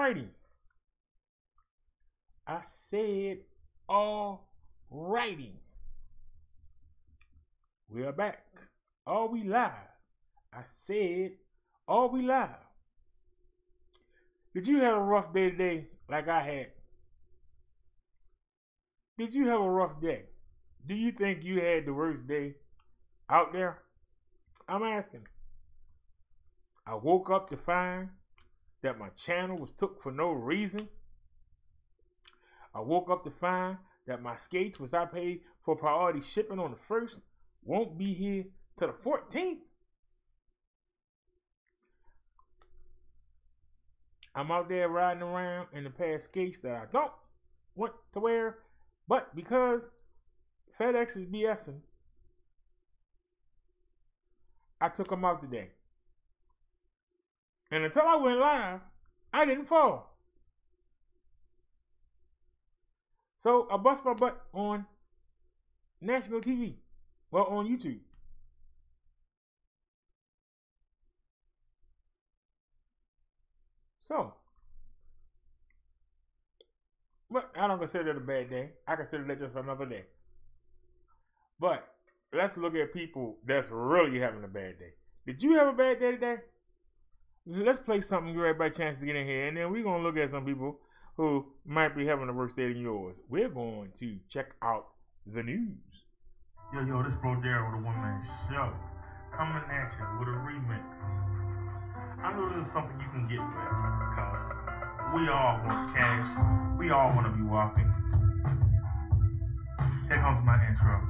Alrighty. I said alrighty. We are back. Are we live? I said, are we live? Did you have a rough day today like I had? Did you have a rough day? Do you think you had the worst day out there? I'm asking. I woke up to find that my channel was took for no reason. I woke up to find that my skates, which I paid for priority shipping on the 1st, won't be here till the 14th. I'm out there riding around in the pair of skates that I don't want to wear, but because FedEx is BSing, I took them out today. And until I went live, I didn't fall. So I bust my butt on national TV. Well, on YouTube. So, but I don't consider it a bad day. I consider that just another day. But let's look at people that's really having a bad day. Did you have a bad day today? Let's play something, give everybody a chance to get in here, and then we're going to look at some people who might be having a worse day than yours. We're going to check out the news. Yo, this bro Darryl with a one-man show. Coming at you with a remix. I know this is something you can get with because we all want cash. We all want to be walking. Here comes my intro.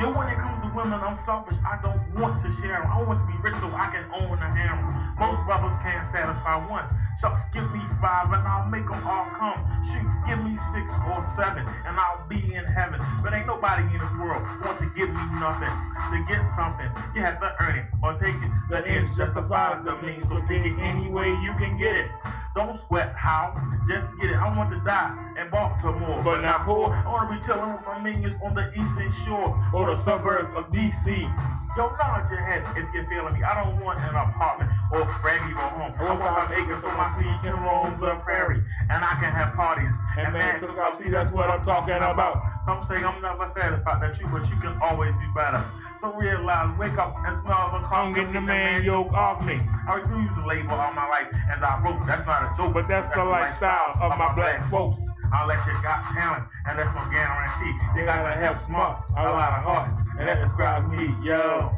Yo, when it comes to women, I'm selfish. I don't want to share them. I want to be rich so I can own a harem. Most brothers can't satisfy one. Shucks, give me 5 and I'll make them all come. Shoot, give me 6 or 7 and I'll be in heaven. But ain't nobody in this world want to give me nothing. To get something, you have to earn it or take it. The ends justify the means, so take it any way you can get it. Don't sweat how, just get it. I want to die in Baltimore, but not poor. I want to be chilling with my minions on the eastern shore or the suburbs of D.C. Yo, nod your head if you're feeling me. I don't want an apartment or fraggy go home. I want 5 acres so my seed can roam the prairie and I can have parties and man cookouts. See, that's what I'm talking about. Some say I'm never satisfied, that's true, but you can always do better. So realize, wake up and smell the calm, get the man yoke off me. I refuse to label all my life as I broke. That's not a joke, but that's the lifestyle of my black folks. Unless you got talent, and that's no guarantee. You gotta have smarts, a lot of heart, and that describes me, yo.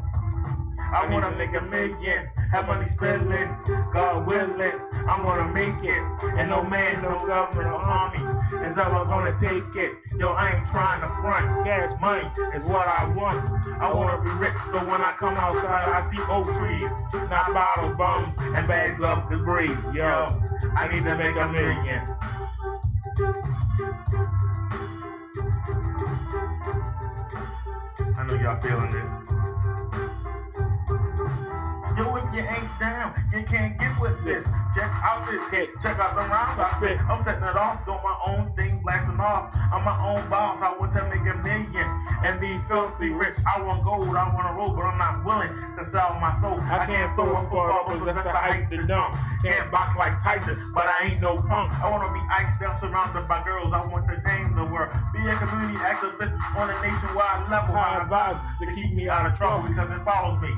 I wanna make $1 million, have money spending, God willing, I'm gonna make it. And no man, no government, no army is ever gonna take it. Yo, I ain't trying to front, cash money is what I want. I wanna be rich, so when I come outside, I see oak trees, not bottle bums and bags of debris. Yo, I need to make $1 million. I know y'all feeling this. Yo, if you ain't down, you can't get with this. Check out this hit, check out the rhymes I spit. I'm setting it off, doing my own thing, blasting off. I'm my own boss, I want to make $1 million and be filthy rich. I want gold, I want to roll, but I'm not willing to sell my soul. I can't throw a football because that's the hype to dump. Can't box like Tyson, but I ain't no punk. I want to be iced out, surrounded by girls. I want to tame the world. Be a community activist on a nationwide level. I advise to keep me out of trouble because it follows me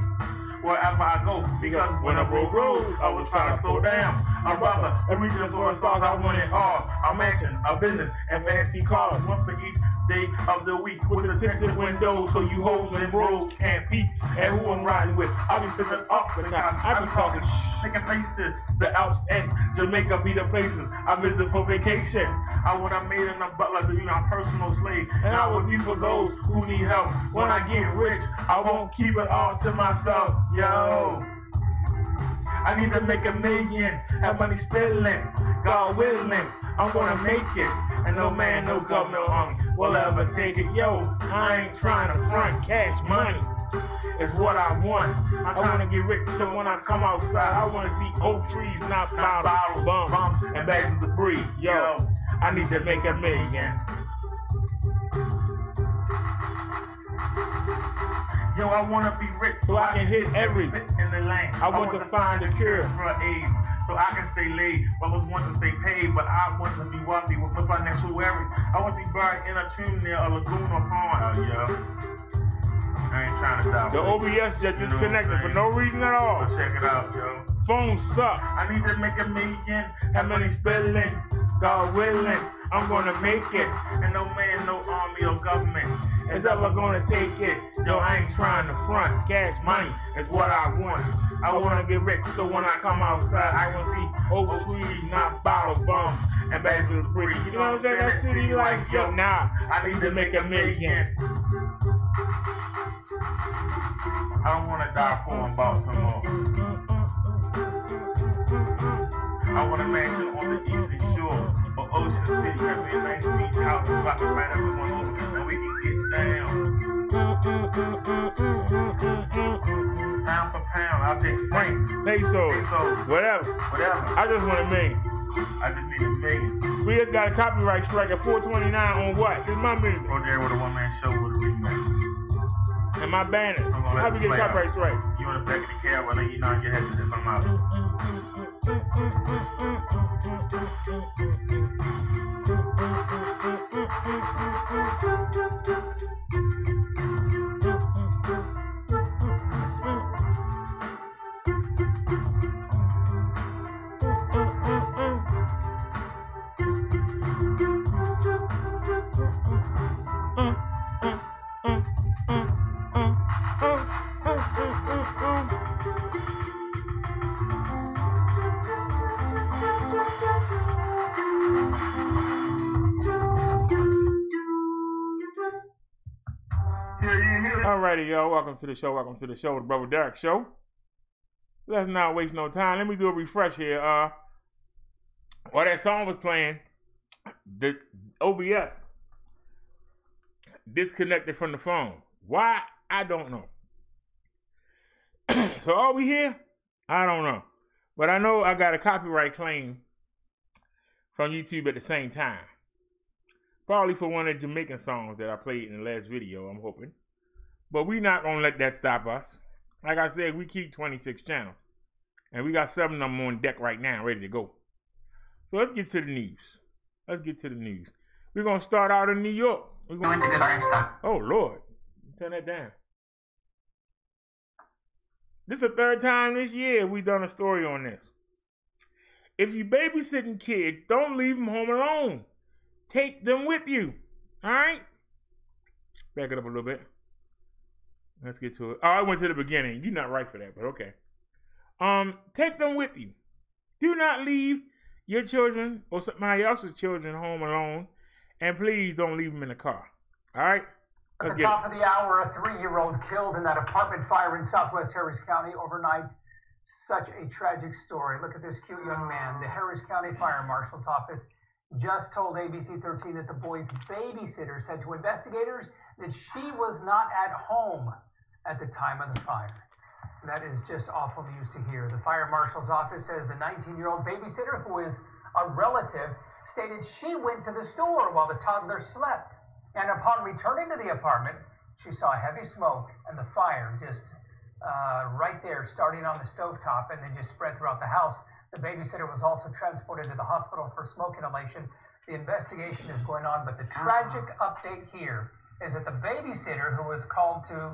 wherever I go, because when I broke roads, I was trying to slow down. I'm brother, and reaching for the stars, I want it all. A mansion, a business, and fancy cars. Once for each day of the week, with the tinted windows, so you hoes and bros can't peek at who I'm riding with. I'll be sitting up the top, I be talking shaking faces. The Alps and Jamaica be the places I visit for vacation. I want a maid and a butler to be my personal slave, and I will be for those who need help. When I get rich, I won't keep it all to myself. Yo, I need to make $1 million, have money spending, God willing, I'm gonna make it, and no man, no government will ever take it. Yo, I ain't trying to front, cash money is what I want. I wanna get rich, so when I come outside, I wanna see oak trees, not bottle bums and bags of debris. Yo, I need to make $1 million. Yo, I wanna be rich so I can hit every in the lane. I want to find a cure for AIDS. so I can stay laid. Brothers want to stay paid, but I want to be wealthy with my financial worries. I want to be buried in a tomb near a lagoon or pond. Oh, yeah. I ain't trying to die. The OBS just disconnected for no reason at all. So check it out, yo. Phone suck. I need to make $1 million. Have money spilling. God willing, I'm gonna make it. And no man, no army or government is ever gonna take it. Yo, I ain't trying to front. Cash money is what I want. I wanna get rich, so when I come outside, I wanna see oak trees, not bottle bums, and bags of the pretty. You know what I'm saying? That city life, yo, nah. I need to make $1 million. I don't wanna die poor in Baltimore. I want a mansion on the eastern shore or Ocean City. Have me a nice beach house, rock right up with one over, and we can get down. Pound for pound, I'll take francs, pesos, whatever. I just want $1 million. I just need $1 million. We just got a copyright strike at 429 on what? This is my music. Go there with a one-man show with a remix. And my banners. How we get a copyright strike? You in the back of the cab, I know you know your head to this. I'm out. Alrighty, y'all. Welcome to the show. Welcome to the show, the Brother Derrick Show. Let's not waste no time. Let me do a refresh here. While that song was playing, the OBS disconnected from the phone. Why? I don't know. So are we here? I don't know. But I know I got a copyright claim from YouTube at the same time. Probably for one of the Jamaican songs that I played in the last video, I'm hoping. But we not going to let that stop us. Like I said, we keep 26 channels. And we got 7 of them on deck right now, ready to go. So let's get to the news. We're going to start out in New York. We're going to Oh, Lord. Turn that down. This is the 3rd time this year we've done a story on this. If you babysitting kids, don't leave them home alone. Take them with you. All right? Back it up a little bit. Let's get to it. Oh, I went to the beginning. You're not right for that, but okay. Take them with you. Do not leave your children or somebody else's children home alone. And please don't leave them in the car. All right? At the top of the hour, a 3-year-old killed in that apartment fire in Southwest Harris County overnight. Such a tragic story. Look at this cute young man. The Harris County Fire Marshal's office just told ABC 13 that the boy's babysitter said to investigators that she was not at home at the time of the fire. That is just awful news to hear. The fire marshal's office says the 19-year-old babysitter, who is a relative, stated she went to the store while the toddler slept. And upon returning to the apartment, she saw heavy smoke and the fire just right there starting on the stovetop and then just spread throughout the house. The babysitter was also transported to the hospital for smoke inhalation. The investigation is going on, but the tragic update here is that the babysitter who was called to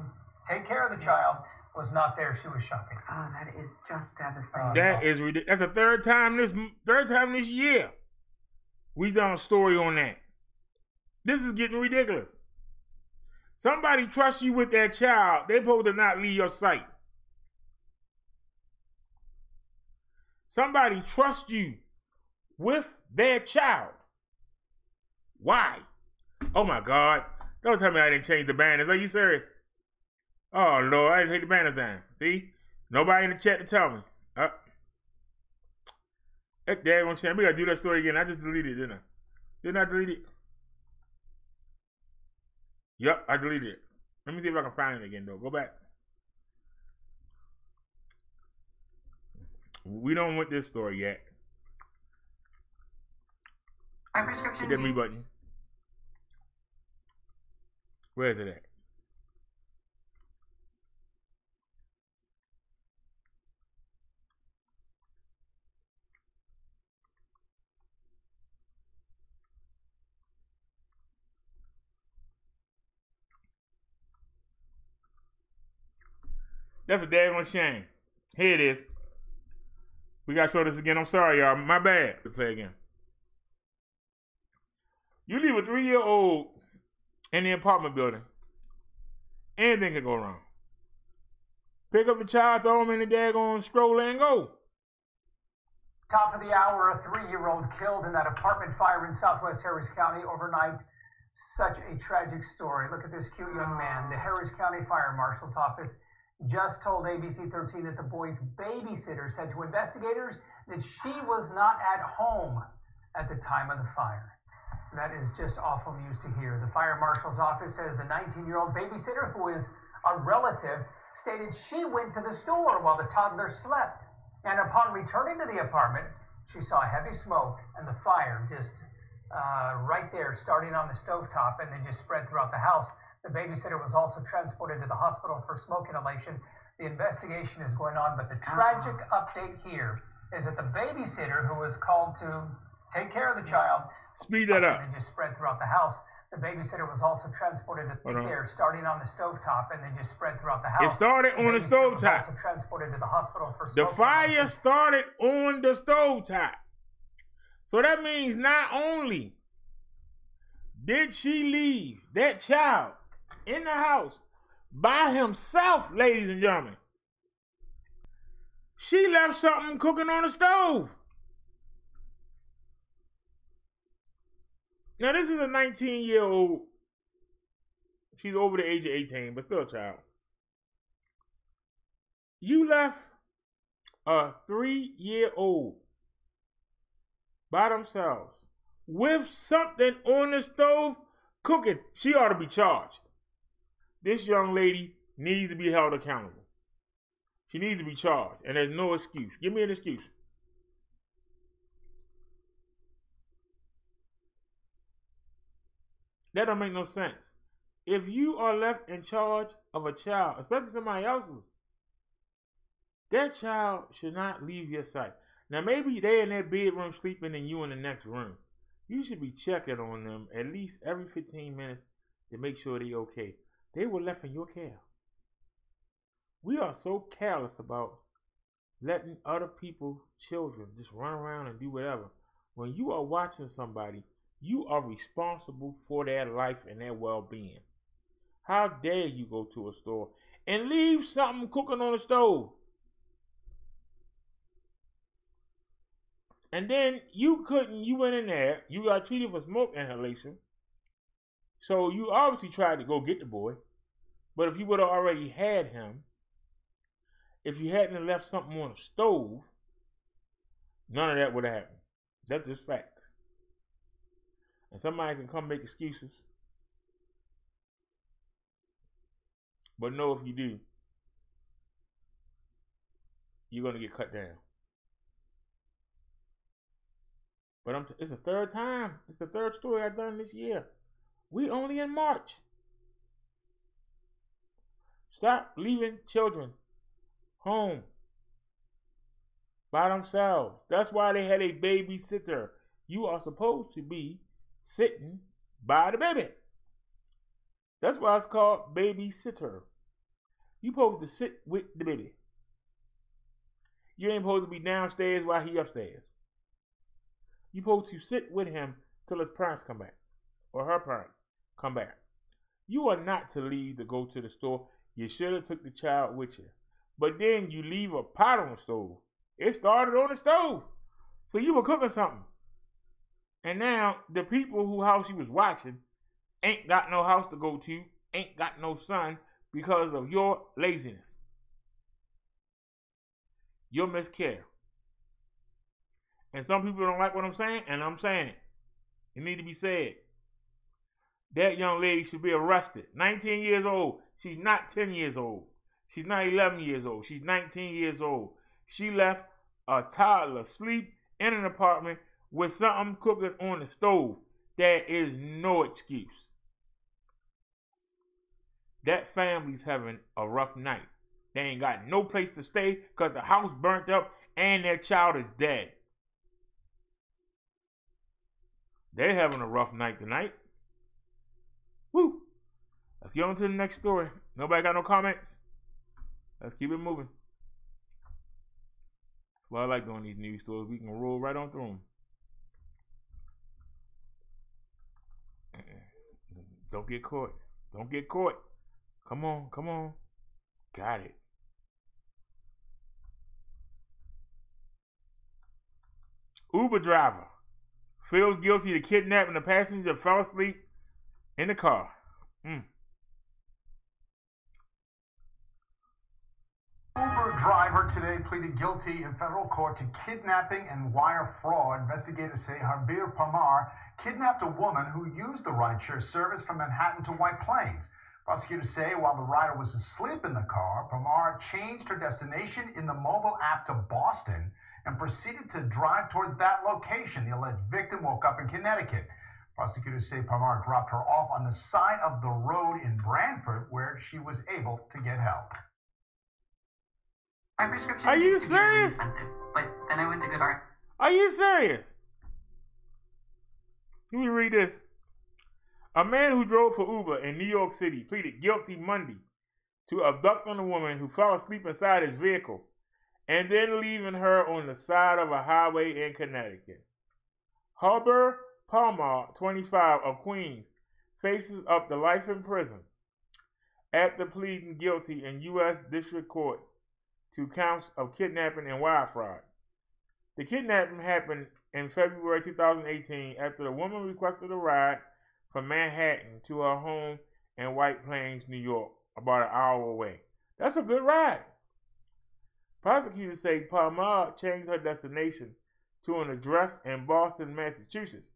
take care of the child was not there. She was shopping. Oh, that is just devastating. That is ridiculous. That's the third time this year we done a story on that. This is getting ridiculous. Somebody trusts you with their child. They're supposed to not leave your sight. Somebody trusts you with their child. Why? Oh my God. Don't tell me I didn't change the banners. Are you serious? Oh Lord, I didn't take the banners down. See? Nobody in the chat to tell me. That daggone shit. We gotta do that story again. I just deleted it, didn't I? Didn't I delete it? Yep, I deleted it. Let me see if I can find it again though. Go back. We don't want this story yet. Our prescriptions. Hit that me button. Where is it at? That's a daggone shame. Here it is. We got to show this again. I'm sorry, y'all. My bad. To play again. You leave a 3-year-old in the apartment building. Anything can go wrong. Pick up the child, throw him in the daggone stroller and go. Top of the hour, a 3-year-old killed in that apartment fire in Southwest Harris County overnight. Such a tragic story. Look at this cute young man. The Harris County Fire Marshal's Office just told ABC 13 that the boy's babysitter said to investigators that she was not at home at the time of the fire. That is just awful news to hear. The Fire Marshal's Office says the 19-year-old babysitter, who is a relative, stated she went to the store while the toddler slept. And upon returning to the apartment, she saw heavy smoke and the fire just right there, starting on the stovetop and then just spread throughout the house. The babysitter was also transported to the hospital for smoke inhalation. The investigation is going on, but the tragic update here is that the babysitter who was called to take care of the child, speed that up, and just spread throughout the house. The babysitter was also transported to there, starting on the stovetop and then just spread throughout the house. It started on the stovetop. Also transported to the hospital for the fire started on the stovetop. So that means not only did she leave that child in the house by himself, ladies and gentlemen, she left something cooking on the stove. Now, this is a 19-year-old. She's over the age of 18, but still a child. You left a 3-year-old by themselves with something on the stove cooking. She ought to be charged. This young lady needs to be held accountable. She needs to be charged, and there's no excuse. Give me an excuse. That don't make no sense. If you are left in charge of a child, especially somebody else's, that child should not leave your sight. Now, maybe they in their bedroom sleeping and you in the next room. You should be checking on them at least every 15 minutes to make sure they're okay. They were left in your care. We are so careless about letting other people's children just run around and do whatever. When you are watching somebody, you are responsible for their life and their well-being. How dare you go to a store and leave something cooking on the stove? And then you went in there, you got treated for smoke inhalation. So you obviously tried to go get the boy. But if you would have already had him, if you hadn't left something on the stove, none of that would have happened. That's just facts. And somebody can come make excuses. But know if you do, you're going to get cut down. But it's the third time. It's the third story I've done this year. We only in March. Stop leaving children home by themselves. That's why they had a babysitter. You are supposed to be sitting by the baby. That's why it's called babysitter. You supposed to sit with the baby. You ain't supposed to be downstairs while he upstairs. You supposed to sit with him till his parents come back or her parents come back. You are not to leave to go to the store. You should have took the child with you. But then you leave a pot on the stove. It started on the stove. So you were cooking something. And now the people whose house you was watching ain't got no house to go to, ain't got no son because of your laziness. Your miscare. And some people don't like what I'm saying, and I'm saying it. It need to be said. That young lady should be arrested. 19 years old. She's not 10 years old. She's not 11 years old. She's 19 years old. She left a toddler asleep in an apartment with something cooking on the stove. There is no excuse. That family's having a rough night. They ain't got no place to stay because the house burnt up and their child is dead. They're having a rough night tonight. Woo. Let's get on to the next story. Nobody got no comments? Let's keep it moving. That's what I like doing these news stories. We can roll right on through them. Don't get caught. Don't get caught. Come on, come on. Got it. Uber driver feels guilty to kidnapping a passenger fell asleep in the car. Uber driver today pleaded guilty in federal court to kidnapping and wire fraud. Investigators say Javier Palmar kidnapped a woman who used the rideshare service from Manhattan to White Plains. Prosecutors say while the rider was asleep in the car, Palmar changed her destination in the mobile app to Boston and proceeded to drive toward that location. The alleged victim woke up in Connecticut. Prosecutors say Palmar dropped her off on the side of the road in Branford, where she was able to get help. My prescription Are you used to be really serious? expensive, but then I went to Good Art. Are you serious? Let me read this. A man who drove for Uber in New York City pleaded guilty Monday to abducting a woman who fell asleep inside his vehicle and then leaving her on the side of a highway in Connecticut. Javier Palmar, 25, of Queens, faces up to life in prison after pleading guilty in U.S. District Court to counts of kidnapping and wire fraud. The kidnapping happened in February 2018 after the woman requested a ride from Manhattan to her home in White Plains, New York, about an hour away. That's a good ride. Prosecutors say Palmar changed her destination to an address in Boston, Massachusetts,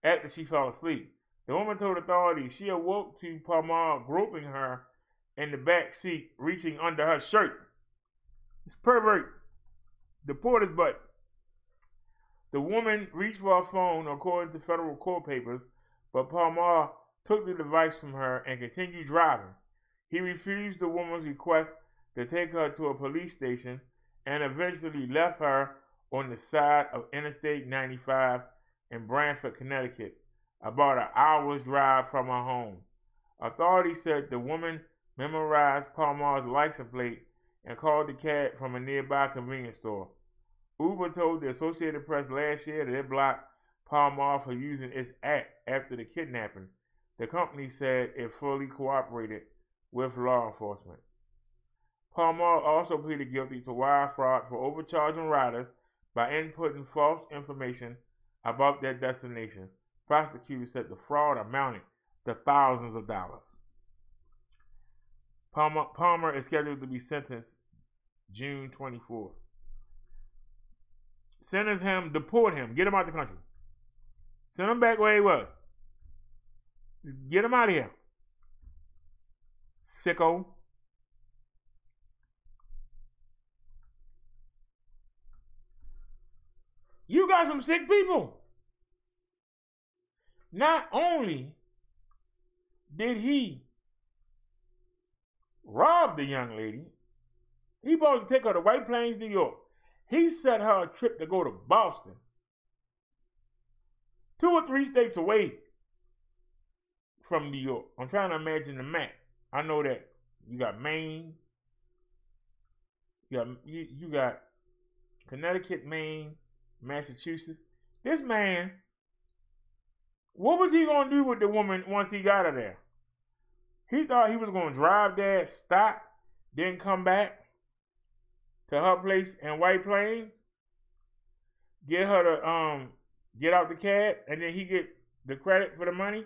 after she fell asleep. The woman told authorities she awoke to Palmar groping her in the back seat, reaching under her shirt. It's pervert. Deport his butt. The woman reached for her phone, according to federal court papers, but Palmar took the device from her and continued driving. He refused the woman's request to take her to a police station and eventually left her on the side of Interstate 95 in Branford, Connecticut, about an hour's drive from her home. Authorities said the woman memorized Palmar's license plate and called the cab from a nearby convenience store. Uber told the Associated Press last year that it blocked Palmar for using its app after the kidnapping. The company said it fully cooperated with law enforcement. Palmar also pleaded guilty to wire fraud for overcharging riders by inputting false information about their destination. Prosecutors said the fraud amounted to thousands of dollars. Palmer is scheduled to be sentenced June 24th. Sentence him, deport him, get him out the country. Send him back where he was. Just get him out of here. Sicko. You got some sick people. Not only did he rob the young lady, he supposed to take her to White Plains, New York. He set her a trip to go to Boston, 2 or 3 states away from New York. I'm trying to imagine the map. I know that you got Maine, you got Connecticut, Maine, Massachusetts. This man, what was he going to do with the woman once he got her there? He thought he was going to drive there, stop, then come back to her place in White Plains, get her to get out the cab, and then he get the credit for the money.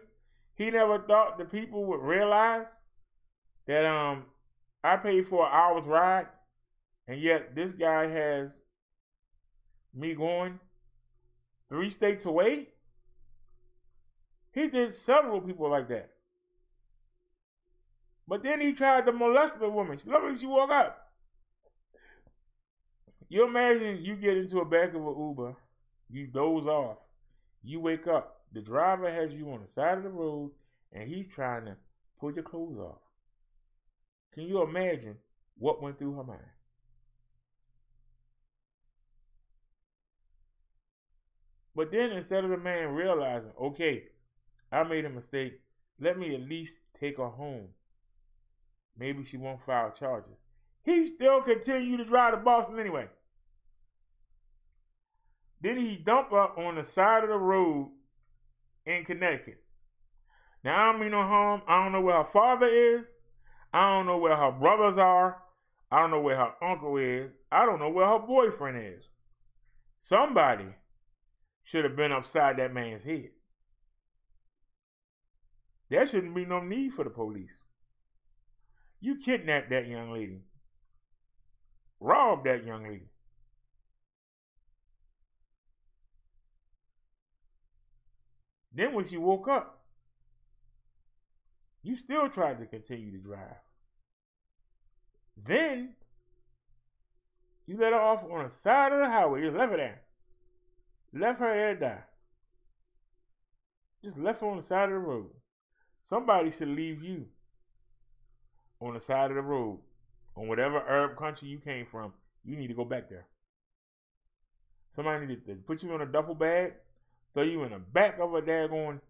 He never thought the people would realize that I paid for an hour's ride, and yet this guy has me going 3 states away. He did several people like that. But then he tried to molest the woman. Luckily, she woke up. You imagine you get into a back of an Uber, you doze off, you wake up, the driver has you on the side of the road, and he's trying to pull your clothes off. Can you imagine what went through her mind? But then instead of the man realizing, okay, I made a mistake, let me at least take her home. maybe she won't file charges. He still continued to drive to Boston anyway. Then he dumped her on the side of the road in Connecticut. Now, I don't mean no harm. I don't know where her father is. I don't know where her brothers are. I don't know where her uncle is. I don't know where her boyfriend is. Somebody should have been upside that man's head. There shouldn't be no need for the police. You kidnapped that young lady. Robbed that young lady. Then when she woke up, you still tried to continue to drive. Then you let her off on the side of the highway. You left her there. Left her there to die. Just left her on the side of the road. Somebody should leave you on the side of the road. On whatever Arab country you came from, you need to go back there. Somebody needed to put you in a duffel bag, throw you in the back of a daggone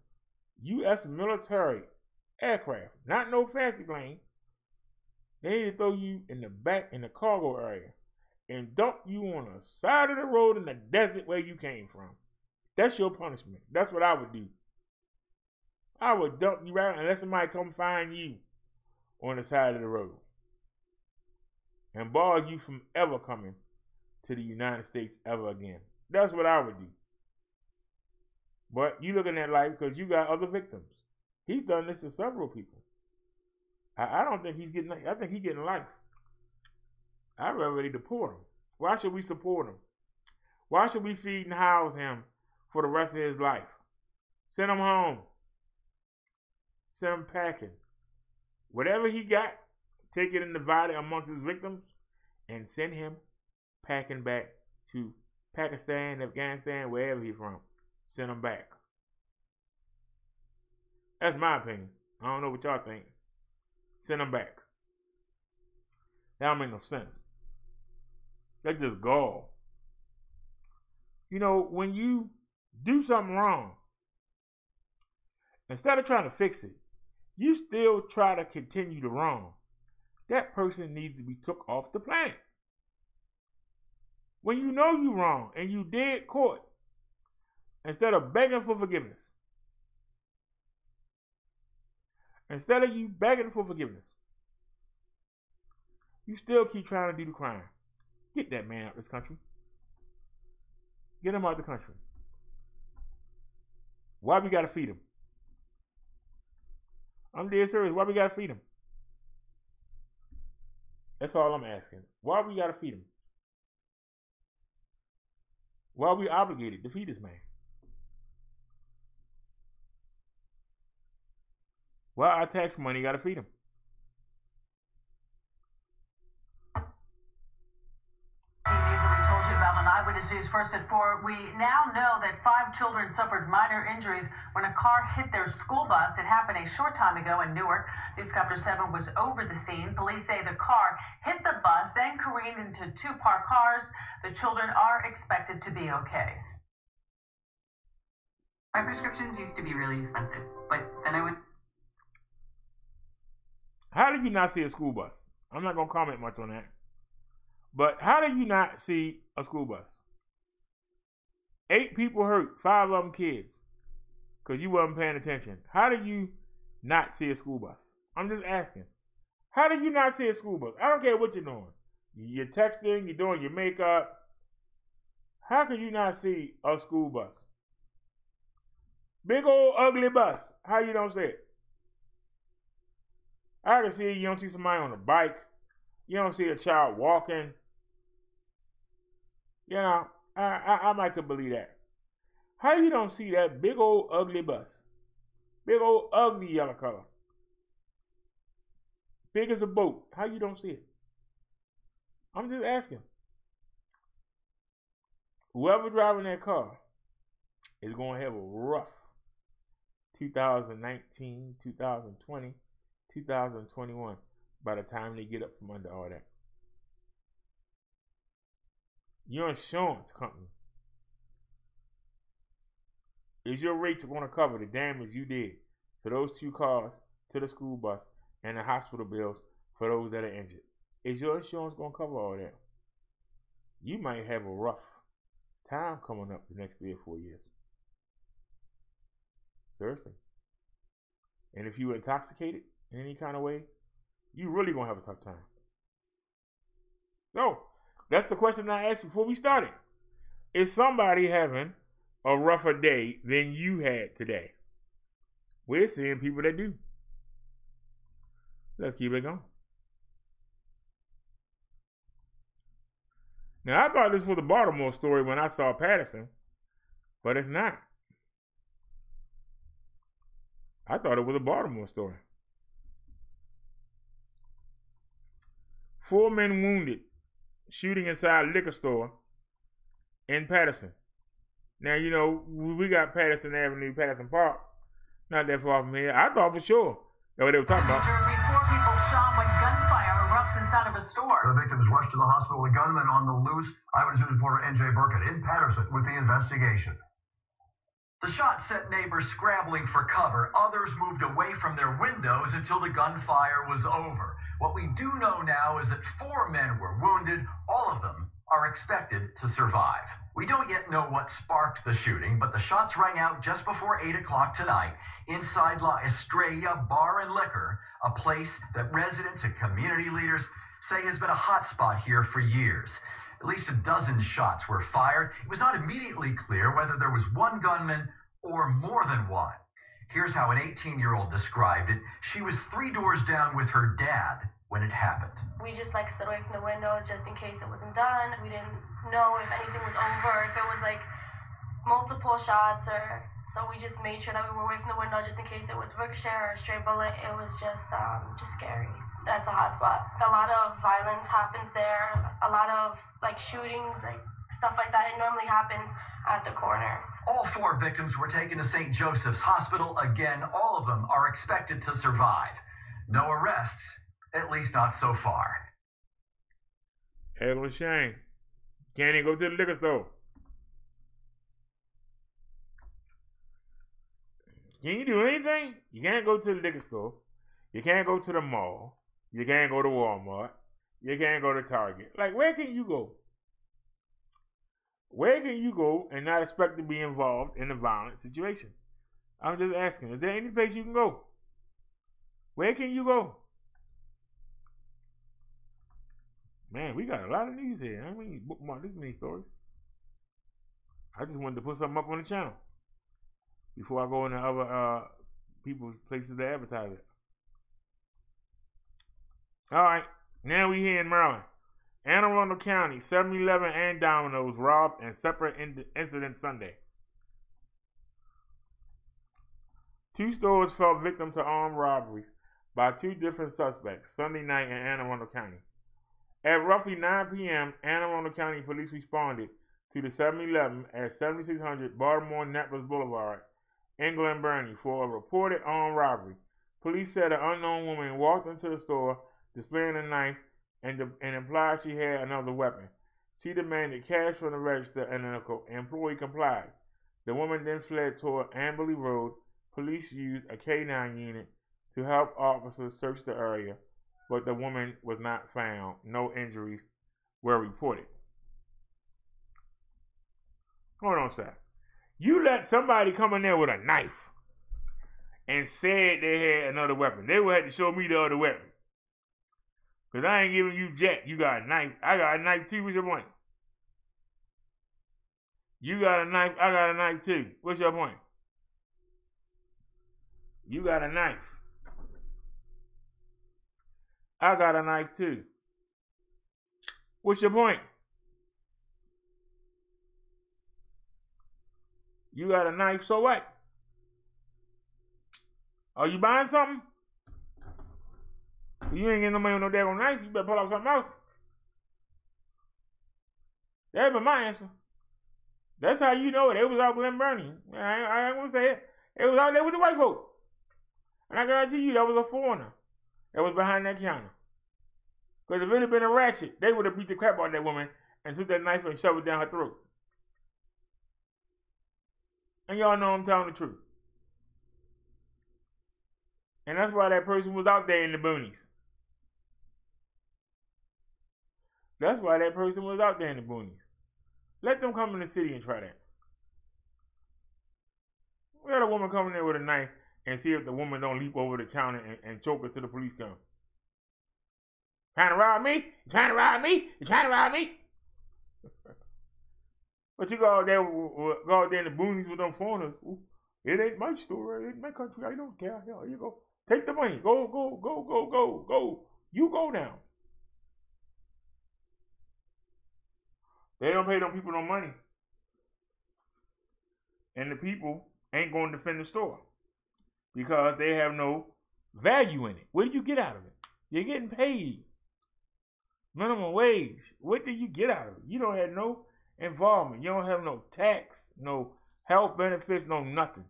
U.S. military aircraft. Not no fancy plane. They need to throw you in the back in the cargo area and dump you on the side of the road in the desert where you came from. That's your punishment. That's what I would do. I would dump you right unless somebody come find you on the side of the road and bar you from ever coming to the United States ever again. That's what I would do. But you looking at life because you got other victims. He's done this to several people. I don't think he's getting, I think he's getting life. I'd rather deport him. Why should we support him? Why should we feed and house him for the rest of his life? Send him home. Send him packing. Whatever he got, take it and divide it amongst his victims and send him packing back to Pakistan, Afghanistan, wherever he's from. Send him back. That's my opinion. I don't know what y'all think. Send him back. That don't make no sense. That's just gall. You know, when you do something wrong, instead of trying to fix it, you still try to continue the wrong. That person needs to be took off the planet. When you know you're wrong and you dead caught, instead of begging for forgiveness, instead of you begging for forgiveness, you still keep trying to do the crime. Get that man out of this country. Get him out of the country. Why we gotta feed him? I'm dead serious. Why we gotta feed him? That's all I'm asking. Why we gotta feed him? Why are we obligated to feed this man? Why our tax money gotta feed him? News first at 4. We now know that 5 children suffered minor injuries when a car hit their school bus. It happened a short time ago in Newark. Newscopter 7 was over the scene. Police say the car hit the bus, then careened into 2 parked cars. The children are expected to be okay. My prescriptions used to be really expensive, but then I went. How did you not see a school bus? I'm not going to comment much on that. But how did you not see a school bus? 8 people hurt, 5 of them kids, because you wasn't paying attention. How did you not see a school bus? I'm just asking. How did you not see a school bus? I don't care what you're doing. You're texting, you're doing your makeup. How could you not see a school bus? Big old ugly bus. How you don't see it? I can see you don't see somebody on a bike. You don't see a child walking. You know, I might could believe that. How you don't see that big old ugly bus? Big old ugly yellow color. Big as a boat. How you don't see it? I'm just asking. Whoever driving that car is going to have a rough 2019, 2020, 2021 by the time they get up from under all that. Your insurance company, is your rates going to cover the damage you did to those 2 cars, to the school bus, and the hospital bills for those that are injured. Is your insurance going to cover all that? You might have a rough time coming up the next 3 or 4 years. Seriously. And if you were intoxicated in any kind of way, you really going to have a tough time. No, that's the question I asked before we started. Is somebody having a rougher day than you had today? We're seeing people that do. Let's keep it going. Now, I thought this was a Baltimore story when I saw Patterson, but it's not. I thought it was a Baltimore story. 4 men wounded, shooting inside liquor store in Patterson. Now, you know, we got Patterson Avenue, Patterson Park, not that far from here. I thought for sure that's what they were talking about. New Jersey, 4 people shot when gunfire erupts inside of a store. The victims rushed to the hospital. The gunman on the loose. Eyewitness News reporter N.J. Burkett in Patterson with the investigation. The shot sent neighbors scrambling for cover. Others moved away from their windows until the gunfire was over. What we do know now is that 4 men were wounded. All of them are expected to survive. We don't yet know what sparked the shooting, but the shots rang out just before 8 o'clock tonight inside La Estrella Bar and Liquor, a place that residents and community leaders say has been a hot spot here for years. At least a dozen shots were fired. It was not immediately clear whether there was one gunman or more than one. Here's how an 18-year-old described it. She was 3 doors down with her dad when it happened. We just stood away from the windows just in case it wasn't done. We didn't know if anything was over, if it was multiple shots, or so we just made sure that we were away from the window just in case it was ricochet or a stray bullet. It was just scary. That's a hot spot. A lot of violence happens there. A lot of shootings, stuff like that. It normally happens at the corner. All 4 victims were taken to St. Joseph's Hospital. Again, all of them are expected to survive. No arrests, at least not so far. Hell of a shame. Can't even go to the liquor store. Can you do anything? You can't go to the liquor store. You can't go to the mall. You can't go to Walmart. You can't go to Target. Where can you go? Where can you go and not expect to be involved in a violent situation? I'm just asking, is there any place you can go? Where can you go? Man, we got a lot of news here. I mean, bookmark this many stories. I just wanted to put something up on the channel before I go into other people's places to advertise it. All right, now we here in Maryland. Anne Arundel County, 7-Eleven and Domino's robbed in separate incidents Sunday. 2 stores fell victim to armed robberies by 2 different suspects Sunday night in Anne Arundel County. At roughly 9 p.m., Anne Arundel County police responded to the 7-Eleven at 7600 Baltimore Naples Boulevard in Glen Burnie for a reported armed robbery. Police said an unknown woman walked into the store displaying a knife and implied she had another weapon. She demanded cash from the register and an employee complied. The woman then fled toward Amberley Road. Police used a K-9 unit to help officers search the area, but the woman was not found. No injuries were reported. Hold on a sec. You let somebody come in there with a knife and said they had another weapon. They would have to show me the other weapon. Because I ain't giving you jack. You got a knife. I got a knife too. What's your point? You got a knife. I got a knife too. What's your point? You got a knife. I got a knife too. What's your point? You got a knife, so what? Are you buying something? You ain't getting no money with no daggone knife. You better pull out something else. That'd be my answer. That's how you know it. It was out Glen Burnie. I ain't gonna say it. It was out there with the white folk. And I guarantee you that was a foreigner that was behind that counter. Because if it had been a ratchet, they would have beat the crap out of that woman and took that knife and shoved it down her throat. And y'all know I'm telling the truth. And that's why that person was out there in the boonies. That's why that person was out there in the boonies. Let them come in the city and try that. We had a woman coming in with a knife and see if the woman don't leap over the counter and choke her till the police come. Trying to rob me? You trying to rob me? You trying to rob me? But you go out there in the boonies with them foreigners. Ooh, it ain't my store. It ain't my country. I don't care. Here you go. Take the money. Go, go, go, go, go, go. You go now. They don't pay them people no money. And the people ain't going to defend the store because they have no value in it. What do you get out of it? You're getting paid minimum wage. What do you get out of it? You don't have no involvement. You don't have no tax, no health benefits, no nothing.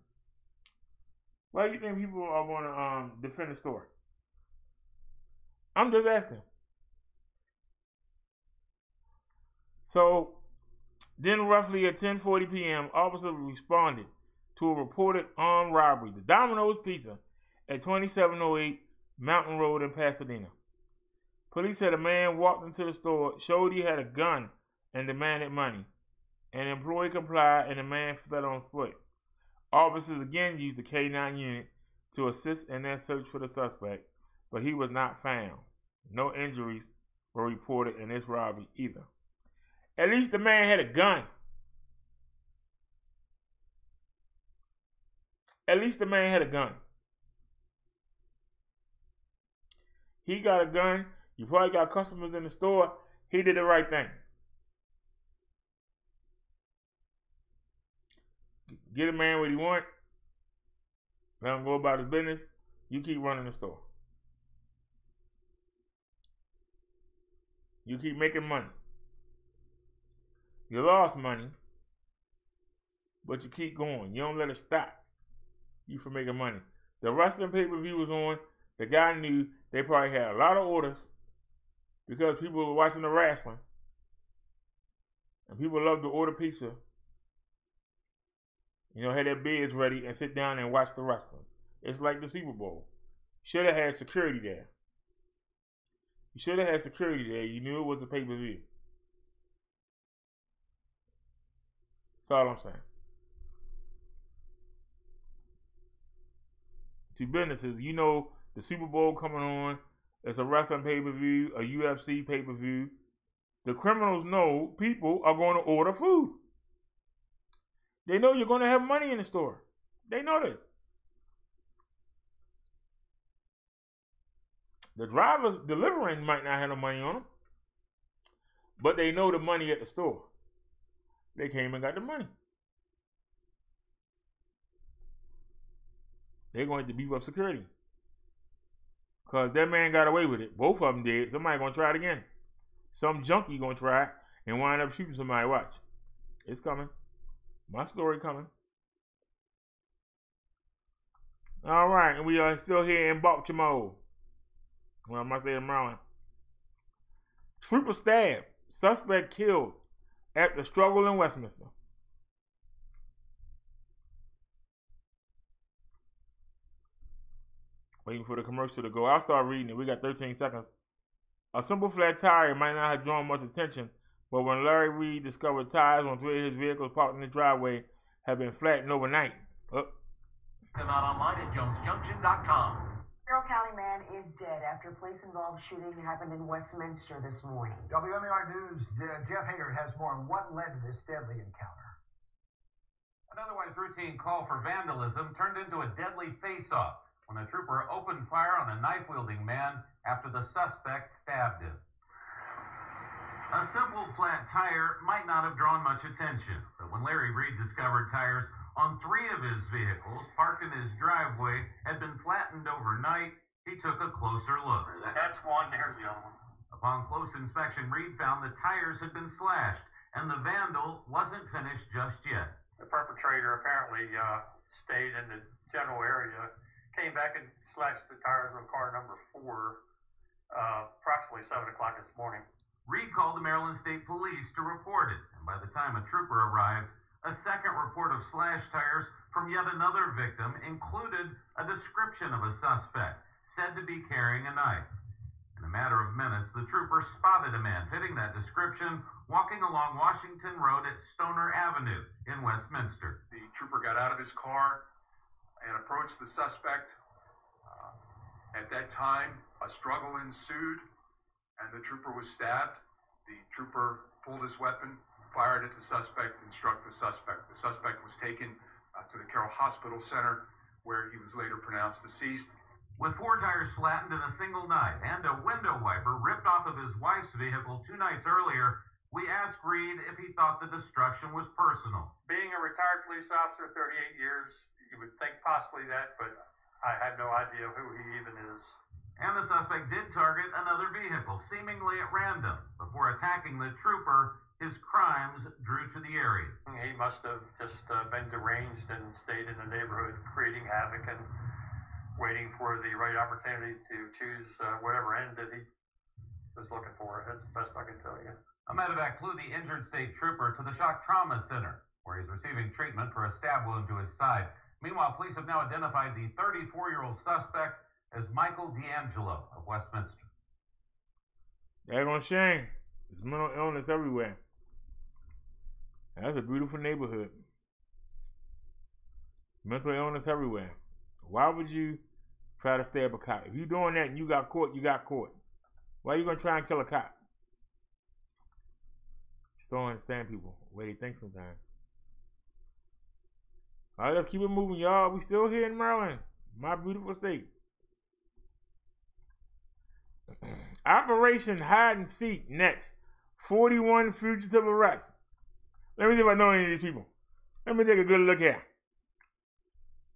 Why do you think people are going to defend the store? I'm just asking. So then roughly at 10:40 p.m., officers responded to a reported armed robbery, the Domino's Pizza, at 2708 Mountain Road in Pasadena. Police said a man walked into the store, showed he had a gun, and demanded money. An employee complied, and the man fled on foot. Officers again used the K-9 unit to assist in their search for the suspect, but he was not found. No injuries were reported in this robbery either. At least the man had a gun. At least the man had a gun. He got a gun. You probably got customers in the store. He did the right thing. Get a man what he want. Let him go about his business. You keep running the store. You keep making money. You lost money, but you keep going. You don't let it stop you from making money. The wrestling pay-per-view was on. The guy knew they probably had a lot of orders because people were watching the wrestling. And people love to order pizza. You know, have their beds ready and sit down and watch the wrestling. It's like the Super Bowl. Should have had security there. You should have had security there. You knew it was a pay-per-view. That's all I'm saying. To businesses, you know the Super Bowl coming on. It's a wrestling pay-per-view, a UFC pay-per-view. The criminals know people are going to order food. They know you're going to have money in the store. They know this. The drivers delivering might not have no money on them, but they know the money at the store. They came and got the money. They're going to beef up security. Because that man got away with it. Both of them did. Somebody going to try it again. Some junkie going to try it and wind up shooting somebody. Watch. It's coming. My story coming. All right. And we are still here in Baltimore. Well, I might say in Maryland. Trooper stabbed. Suspect killed after struggle in Westminster. Waiting for the commercial to go. I'll start reading it. We got 13 seconds. A simple flat tire might not have drawn much attention, but when Larry Reed discovered tires on three of his vehicles parked in the driveway had been flattened overnight. Come out online at jonesjunction.com. Carroll County man is dead after police-involved shooting happened in Westminster this morning. WMAR News' Jeff Hager has more on what led to this deadly encounter. An otherwise routine call for vandalism turned into a deadly face-off when a trooper opened fire on a knife-wielding man after the suspect stabbed him. A simple flat tire might not have drawn much attention, but when Larry Reed discovered tires on three of his vehicles parked in his driveway had been flattened overnight, he took a closer look. That's one, there's the other one. Upon close inspection, Reed found the tires had been slashed, and the vandal wasn't finished just yet. The perpetrator apparently stayed in the general area, came back and slashed the tires of car number 4 approximately 7 o'clock this morning. Reed called the Maryland State Police to report it, and by the time a trooper arrived, a second report of slashed tires from yet another victim included a description of a suspect said to be carrying a knife. In a matter of minutes, the trooper spotted a man fitting that description walking along Washington Road at Stoner Avenue in Westminster. The trooper got out of his car and approached the suspect. At that time, a struggle ensued, and the trooper was stabbed. The trooper pulled his weapon, fired at the suspect, and struck the suspect. The suspect was taken to the Carroll Hospital Center, where he was later pronounced deceased. With 4 tires flattened in a single night and a window wiper ripped off of his wife's vehicle 2 nights earlier, we asked Reed if he thought the destruction was personal. Being a retired police officer, 38 years, you would think possibly that, but I have no idea who he even is. And the suspect did target another vehicle, seemingly at random. Before attacking the trooper, his crimes drew to the area. He must have just been deranged and stayed in the neighborhood, creating havoc and waiting for the right opportunity to choose whatever end that he was looking for. That's the best I can tell you. A medevac flew the injured state trooper to the shock trauma center, where he's receiving treatment for a stab wound to his side. Meanwhile, police have now identified the 34-year-old suspect as Michael D'Angelo of Westminster. Daggone shame. There's mental illness everywhere. That's a beautiful neighborhood. Mental illness everywhere. Why would you try to stab a cop? If you're doing that and you got caught, you got caught. Why are you going to try and kill a cop? Just don't understand people the way they think sometimes. All right, let's keep it moving, y'all. We still here in Maryland, my beautiful state. Operation Hide and Seek nets 41 fugitive arrests. Let me see if I know any of these people. Let me take a good look here.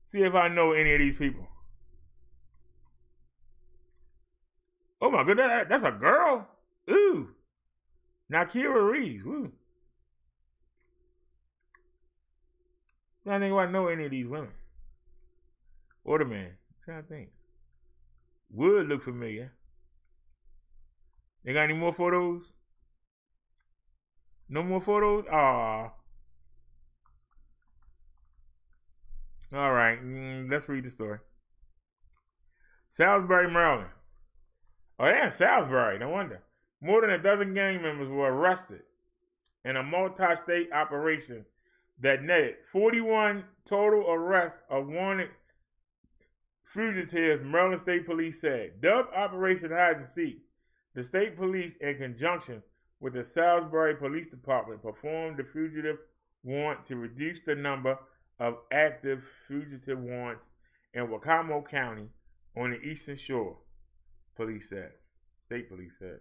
See if I know any of these people. Oh my goodness, that's a girl? Ooh. Nakira Reeves. Ooh. I don't think I know any of these women. Or the man. I'm trying to think. Would look familiar. They got any more photos? No more photos? Aww. All right, let's read the story. Salisbury, Maryland. Oh, they're in Salisbury, no wonder. More than a dozen gang members were arrested in a multi-state operation that netted 41 total arrests of wanted fugitives, Maryland State Police said. Dubbed Operation Hide and Seek, the state police, in conjunction with the Salisbury Police Department, performed the fugitive warrant to reduce the number of active fugitive warrants in Wacamo County on the Eastern Shore, police said. State police said.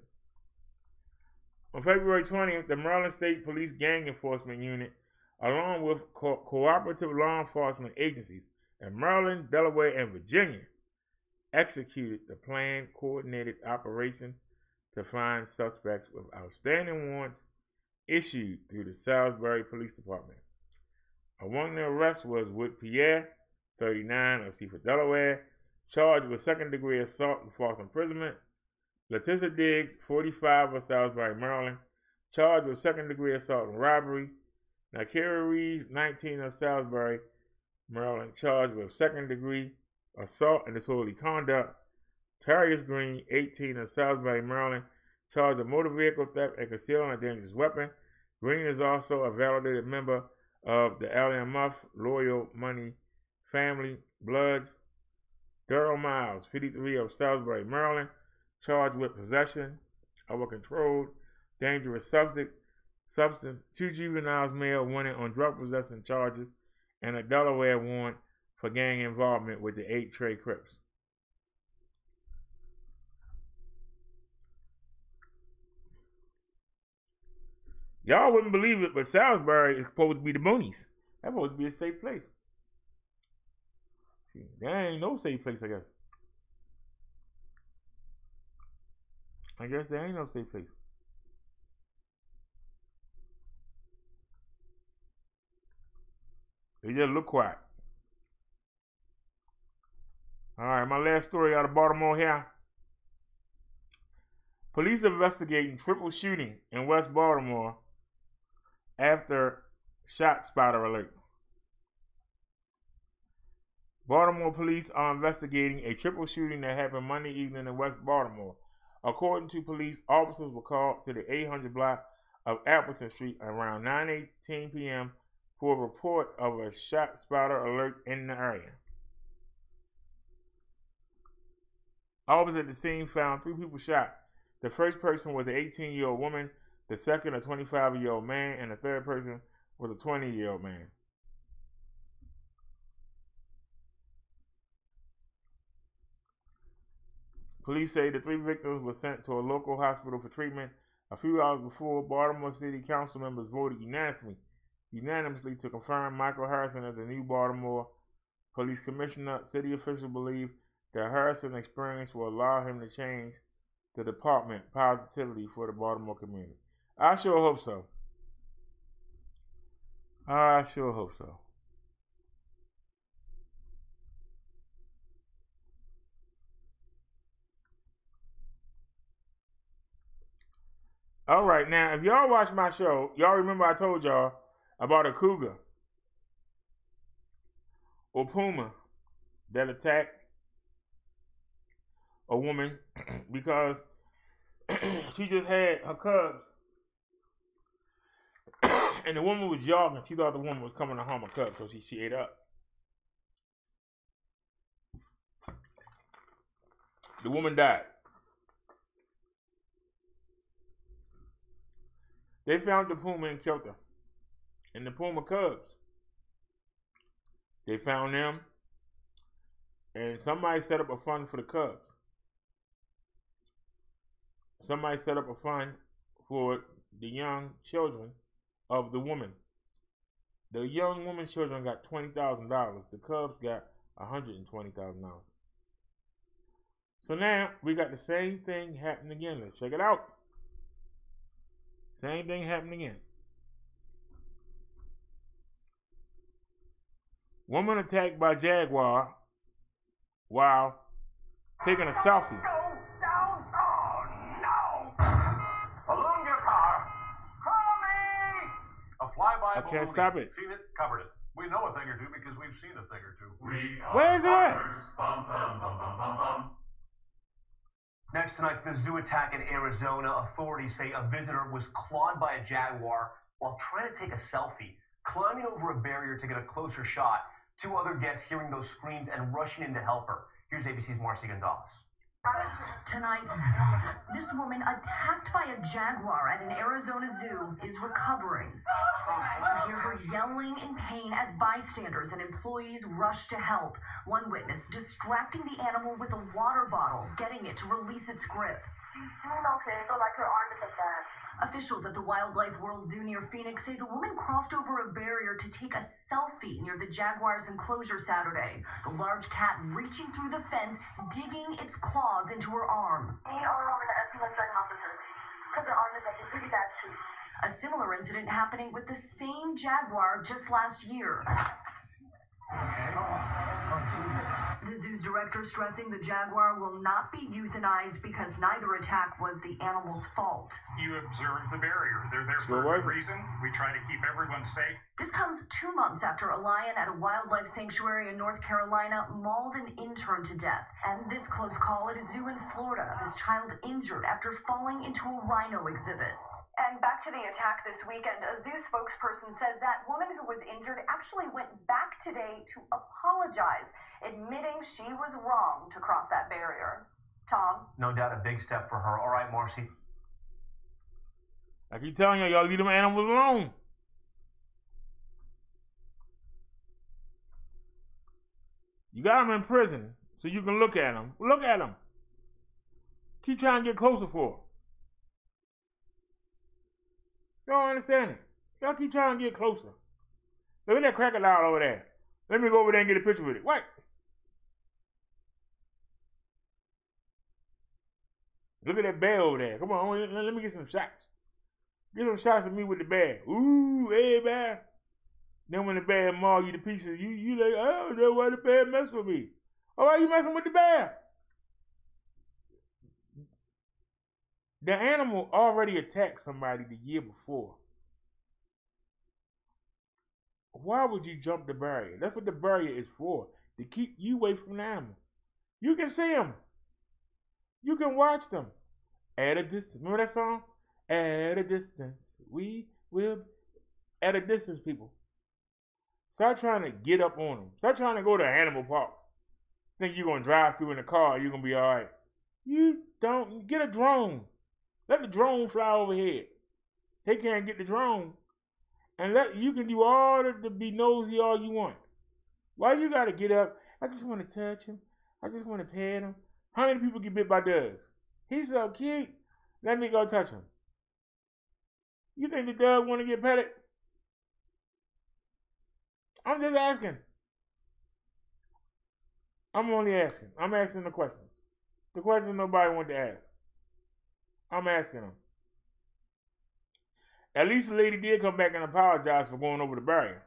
On February 20th, the Maryland State Police Gang Enforcement Unit, along with cooperative law enforcement agencies in Maryland, Delaware, and Virginia, executed the planned coordinated operation to find suspects with outstanding warrants issued through the Salisbury Police Department. Among the arrests was Wood Pierre, 39, of Seaford, Delaware, charged with second-degree assault and false imprisonment. Letitia Diggs, 45, of Salisbury, Maryland, charged with second-degree assault and robbery. Nakira Reeves, 19, of Salisbury, Maryland, charged with second-degree assault and disorderly conduct. Tarius Green, 18, of Salisbury, Maryland, charged with motor vehicle theft and concealing a dangerous weapon. Green is also a validated member of the Allen Muff Loyal Money Family Bloods. Daryl Miles, 53, of Salisbury, Maryland, charged with possession of a controlled dangerous substance. 2 juveniles, male, wanted on drug possession charges, and a Delaware warrant for gang involvement with the 8 Trey Crips. Y'all wouldn't believe it, but Salisbury is supposed to be the boonies. That's supposed to be a safe place. See, there ain't no safe place, I guess. I guess there ain't no safe place. They just look quiet. All right, my last story out of Baltimore here. Police investigating triple shooting in West Baltimore after shot spotter alert. Baltimore police are investigating a triple shooting that happened Monday evening in West Baltimore. According to police, officers were called to the 800 block of Appleton Street around 9:18 p.m. for a report of a shot spotter alert in the area. Officers at the scene found 3 people shot. The first person was an 18-year-old woman, the second a 25-year-old man, and the third person was a 20-year-old man. Police say the 3 victims were sent to a local hospital for treatment. A few hours before, Baltimore City Council members voted unanimously to confirm Michael Harrison as the new Baltimore Police Commissioner. City officials believe that Harrison's experience will allow him to change the department positively for the Baltimore community. I sure hope so. I sure hope so. All right, now, if y'all watch my show, y'all remember I told y'all about a cougar or puma that attacked a woman because she just had her cubs. And the woman was jogging. She thought the woman was coming to harm her cubs, so she ate up. The woman died. They found the puma and killed her. And the puma cubs. They found them. And somebody set up a fund for the cubs. Somebody set up a fund for the young children of the woman. The young woman's children got $20,000. The cubs got $120,000. So now we got the same thing happening again. Let's check it out. Same thing happening again. Woman attacked by Jaguar while taking a selfie. I can't stop it. Seen it, covered it. We know a thing or two because we've seen a thing or two. Where is it at? Next tonight, the zoo attack in Arizona. Authorities say a visitor was clawed by a jaguar while trying to take a selfie, climbing over a barrier to get a closer shot. 2 other guests hearing those screams and rushing in to help her. Here's ABC's Marcy Gonzalez. Tonight, this woman attacked by a jaguar at an Arizona zoo is recovering. You hear her yelling in pain as bystanders and employees rush to help. One witness distracting the animal with a water bottle, getting it to release its grip. She's doing okay, but like her arm isn't bad. Officials at the Wildlife World Zoo near Phoenix say the woman crossed over a barrier to take a selfie near the jaguar's enclosure Saturday. The large cat reaching through the fence, digging its claws into her arm. Me or over the ambulance officer, because her arm is like pretty bad too. A similar incident happening with the same jaguar just last year. The zoo's director stressing the jaguar will not be euthanized because neither attack was the animal's fault. You observe the barrier. They're there for a good reason. We try to keep everyone safe. This comes 2 months after a lion at a wildlife sanctuary in North Carolina mauled an intern to death. And this close call at a zoo in Florida, this child injured after falling into a rhino exhibit. And back to the attack this weekend, a zoo spokesperson says that woman who was injured actually went back today to apologize, admitting she was wrong to cross that barrier. Tom? No doubt a big step for her. All right, Marcy. I keep telling y'all leave them animals alone. You got them in prison so you can look at them. Look at them. Keep trying to get closer for them. Y'all don't understand it. Y'all keep trying to get closer. Look at that crocodile over there. Let me go over there and get a picture with it. What? Look at that bear over there. Come on, let me get some shots. Get some shots of me with the bear. Ooh, hey, bear. Then when the bear maul you to pieces, you like, oh, that's why the bear mess with me. Oh, why you messing with the bear? The animal already attacked somebody the year before. Why would you jump the barrier? That's what the barrier is for, to keep you away from the animal. You can see them. You can watch them. At a distance. Remember that song? At a distance. We will. At a distance, people. Start trying to get up on them. Start trying to go to animal parks. Think you're going to drive through in a car, you're going to be all right. You don't. Get a drone. Let the drone fly overhead. They can't get the drone. And you can do all the be nosy all you want. Why you got to get up? I just want to touch him. I just want to pet him. How many people get bit by dogs? He's so cute. Let me go touch him. You think the dog want to get petted? I'm just asking. I'm only asking. I'm asking the questions. The questions nobody wanted to ask. I'm asking them. At least the lady did come back and apologize for going over the barrier.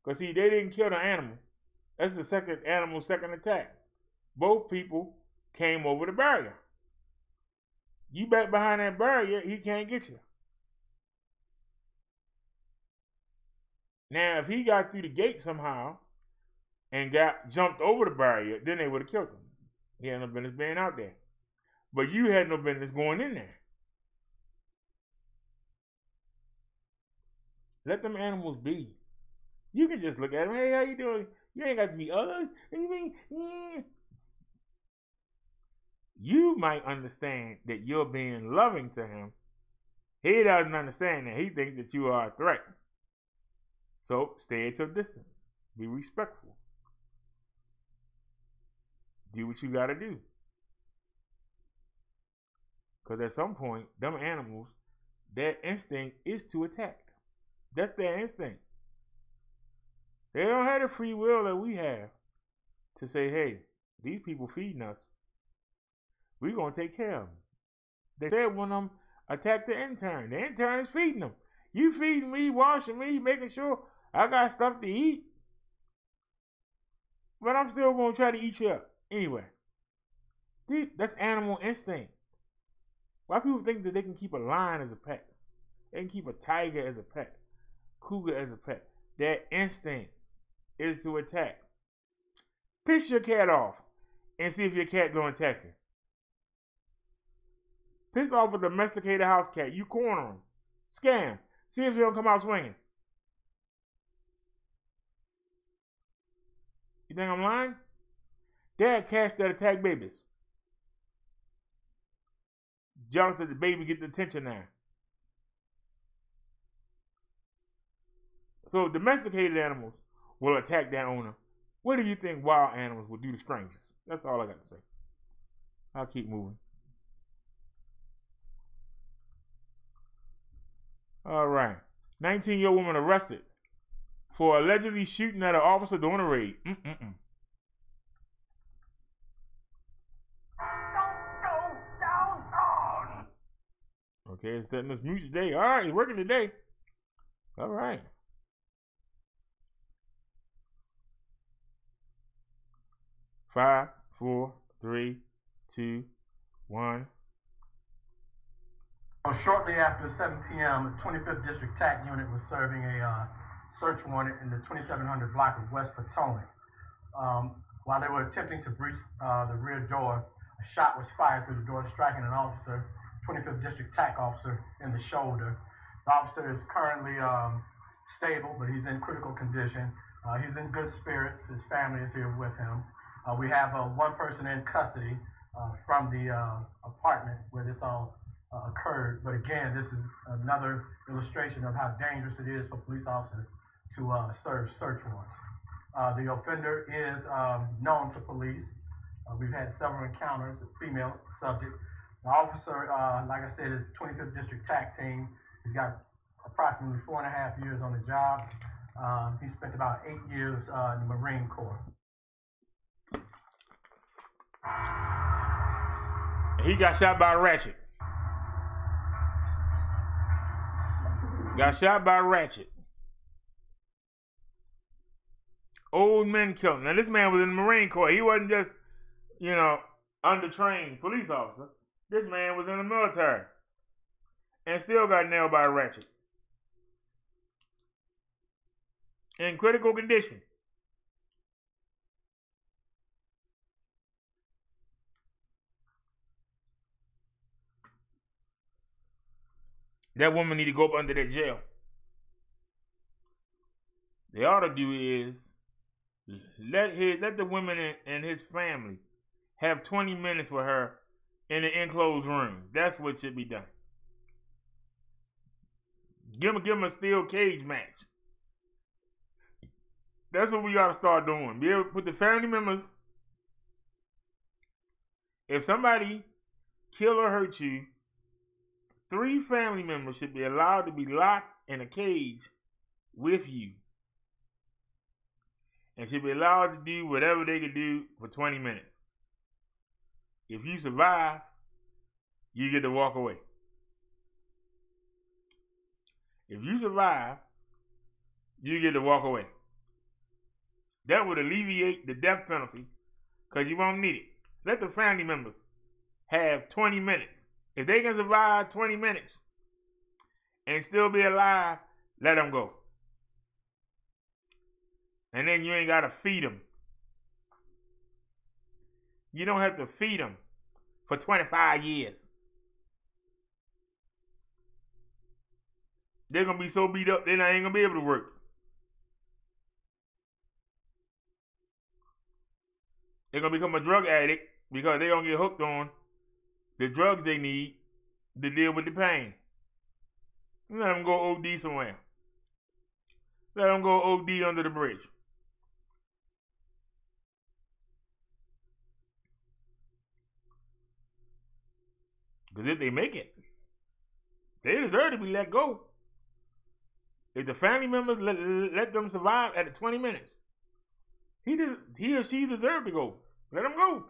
Because, see, they didn't kill the animal. That's the second attack. Both people came over the barrier. You back behind that barrier, he can't get you. Now, if he got through the gate somehow and got jumped over the barrier, then they would have killed him. He had no business being out there. But you had no business going in there. Let them animals be. You can just look at them. Hey, how you doing? You ain't got to be ugly. You might understand that you're being loving to him. He doesn't understand that. He thinks that you are a threat. So stay at your distance. Be respectful. Do what you got to do. Because at some point, them animals, their instinct is to attack. That's their instinct. They don't have the free will that we have to say, hey, these people feeding us. We're going to take care of them. They said one of them attacked the intern. The intern is feeding them. You feeding me, washing me, making sure I got stuff to eat. But I'm still going to try to eat you up. Anyway, that's animal instinct. Why people think that they can keep a lion as a pet? They can keep a tiger as a pet. Cougar as a pet. Their instinct is to attack. Piss your cat off and see if your cat gonna attack you. Piss off a domesticated house cat. You corner him. Scam. See if he don't come out swinging. You think I'm lying? Dad cats that attack babies. Jealous that the baby get the attention now. So domesticated animals will attack their owner. What do you think wild animals will do to strangers? That's all I got to say. I'll keep moving. All right. 19-year-old woman arrested for allegedly shooting at an officer during a raid. Okay, it's setting this mute today. All right, he's working today. All right. Five, 4, 3, 2, 1. Shortly after 7 p.m., the 25th District TAC unit was serving a search warrant in the 2700 block of West Potomac. While they were attempting to breach the rear door, a shot was fired through the door, striking an officer, 25th District TAC officer, in the shoulder. The officer is currently stable, but he's in critical condition. He's in good spirits. His family is here with him. We have one person in custody from the apartment where this all occurred. But again, this is another illustration of how dangerous it is for police officers to serve search warrants. The offender is known to police. We've had several encounters with female subject. The officer, like I said, is 25th District TAC team. He's got approximately 4.5 years on the job. He spent about 8 years in the Marine Corps. He got shot by a ratchet. Got shot by a ratchet. Old men killed him. Now, this man was in the Marine Corps. He wasn't just, undertrained police officer. This man was in the military and still got nailed by a ratchet. In critical condition. that woman need to go up under that jail. They ought to do is let the women and his family have 20 minutes with her in an enclosed room. That's what should be done. Give him a steel cage match. That's what we ought to start doing. Be able to put the family members. If somebody kill or hurt you, 3 family members should be allowed to be locked in a cage with you. And should be allowed to do whatever they can do for 20 minutes. If you survive, you get to walk away. If you survive, you get to walk away. That would alleviate the death penalty because you won't need it. Let the family members have 20 minutes. If they can survive 20 minutes and still be alive, let them go. And then you ain't got to feed them. You don't have to feed them for 25 years. They're going to be so beat up, they ain't going to be able to work. They're going to become a drug addict because they're going to get hooked on the drugs they need to deal with the pain. Let them go OD somewhere. Let them go OD under the bridge. Because if they make it, they deserve to be let go. If the family members let them survive at the 20 minutes, he or she deserve to go. Let them go.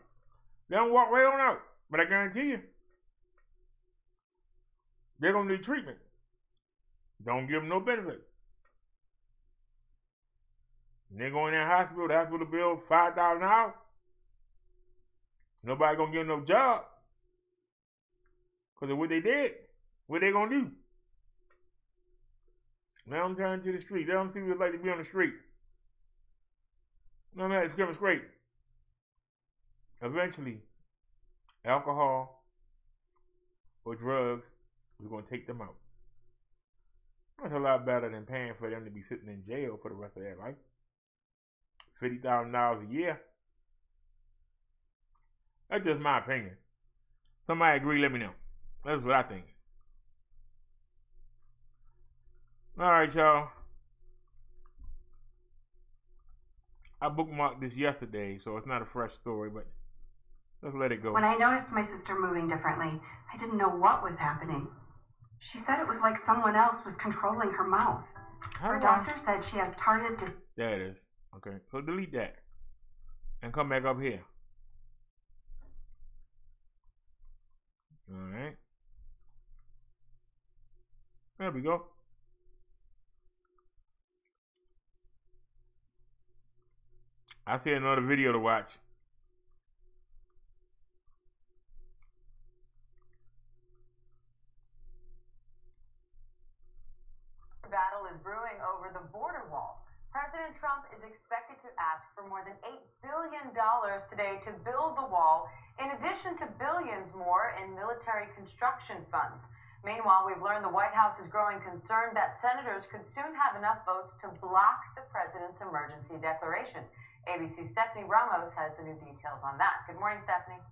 Let them walk right on out. But I guarantee you, they're going to need treatment. Don't give them no benefits. And they're going in the hospital bill $5,000 an hour. Nobody going to give them no job. Because of what they did, what they going to do? Let them turn to the street. Let them see what it's like to be on the street. Let them have to scream and scrape. Eventually, alcohol or drugs is going to take them out. That's a lot better than paying for them to be sitting in jail for the rest of their life. $50,000 a year. That's just my opinion. Somebody agree, let me know. That's what I think. All right, y'all. I bookmarked this yesterday, so it's not a fresh story, but let's let it go. When I noticed my sister moving differently, I didn't know what was happening. She said it was like someone else was controlling her mouth. Her doctor said she has tardive. There it is. Okay, so delete that and come back up here. All right. There we go. I see another video to watch. Battle is brewing over the border wall. President Trump is expected to ask for more than $8 billion today to build the wall, in addition to billions more in military construction funds. Meanwhile, we've learned the White House is growing concerned that senators could soon have enough votes to block the president's emergency declaration. ABC's Stephanie Ramos has the new details on that. Good morning, Stephanie.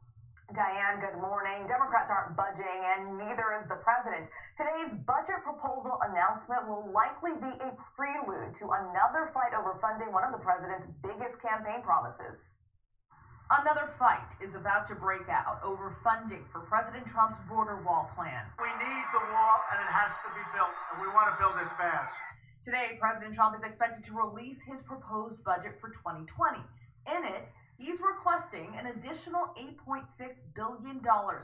Diane, good morning. Democrats aren't budging, and neither is the president. Today's budget proposal announcement will likely be a prelude to another fight over funding one of the president's biggest campaign promises. Another fight is about to break out over funding for President Trump's border wall plan. We need the wall, and it has to be built, and we want to build it fast. Today, President Trump is expected to release his proposed budget for 2020. In it, he's requesting an additional $8.6 billion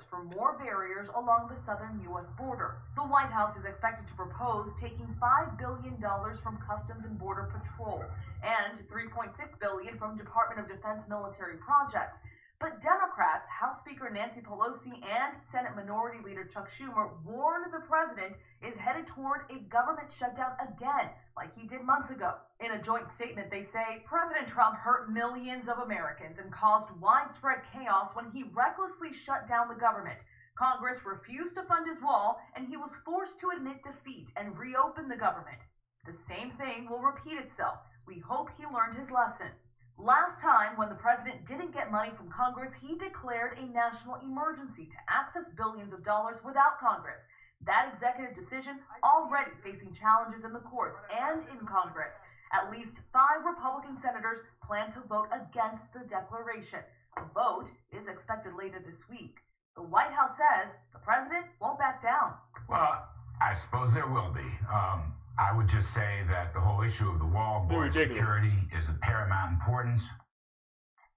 for more barriers along the southern U.S. border. The White House is expected to propose taking $5 billion from Customs and Border Patrol and $3.6 billion from Department of Defense military projects. But Democrats, House Speaker Nancy Pelosi and Senate Minority Leader Chuck Schumer warned the president is headed toward a government shutdown again, like he did months ago. In a joint statement, they say President Trump hurt millions of Americans and caused widespread chaos when he recklessly shut down the government, Congress refused to fund his wall, and he was forced to admit defeat and reopen the government. The same thing will repeat itself. We hope he learned his lesson. Last time, when the president didn't get money from Congress, he declared a national emergency to access billions of dollars without Congress. That executive decision already facing challenges in the courts and in Congress. At least 5 Republican senators plan to vote against the declaration. A vote is expected later this week. The White House says the president won't back down. Well, I suppose there will be. I would just say that the whole issue of the wall, border security, is of paramount importance.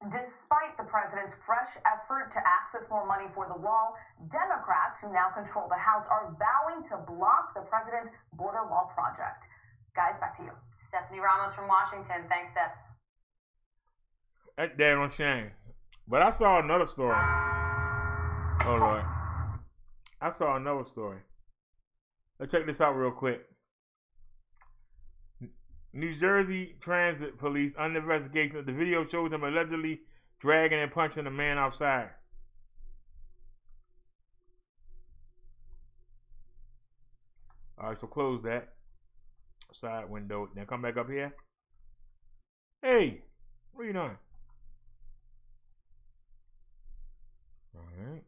Despite the president's fresh effort to access more money for the wall, Democrats, who now control the House, are vowing to block the president's border wall project. Guys, back to you. Stephanie Ramos from Washington. Thanks, Steph. That damn shame. But I saw another story. Oh, Lord. I saw another story. Let's check this out real quick. New Jersey Transit Police under investigation. The video shows them allegedly dragging and punching a man outside. All right, so close that side window. Now come back up here. Hey, what are you doing? All right.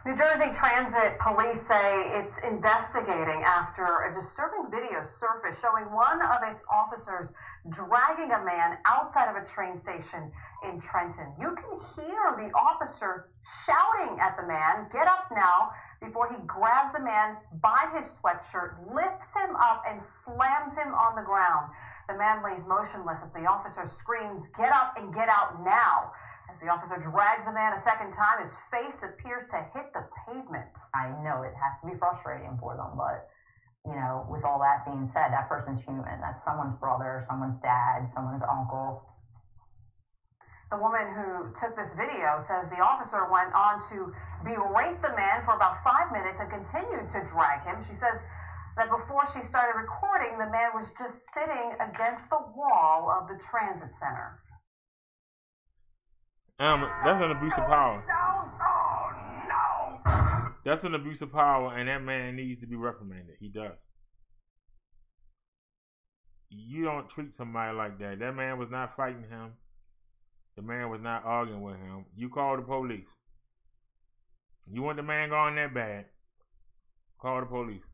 New Jersey Transit Police say it's investigating after a disturbing video surfaced showing one of its officers dragging a man outside of a train station in Trenton. You can hear the officer shouting at the man, "Get up now," before he grabs the man by his sweatshirt, lifts him up, and slams him on the ground. The man lays motionless as the officer screams, "Get up and get out now." As the officer drags the man a second time, his face appears to hit the pavement. I know it has to be frustrating for them, but, you know, with all that being said, that person's human. That's someone's brother, someone's dad, someone's uncle. The woman who took this video says the officer went on to berate the man for about 5 minutes and continued to drag him. She says that before she started recording, the man was just sitting against the wall of the transit center. That's an abuse of power. That's an abuse of power, and that man needs to be reprimanded. He does. You don't treat somebody like that. That man was not fighting him. The man was not arguing with him. You call the police. You want the man gone that bad, call the police.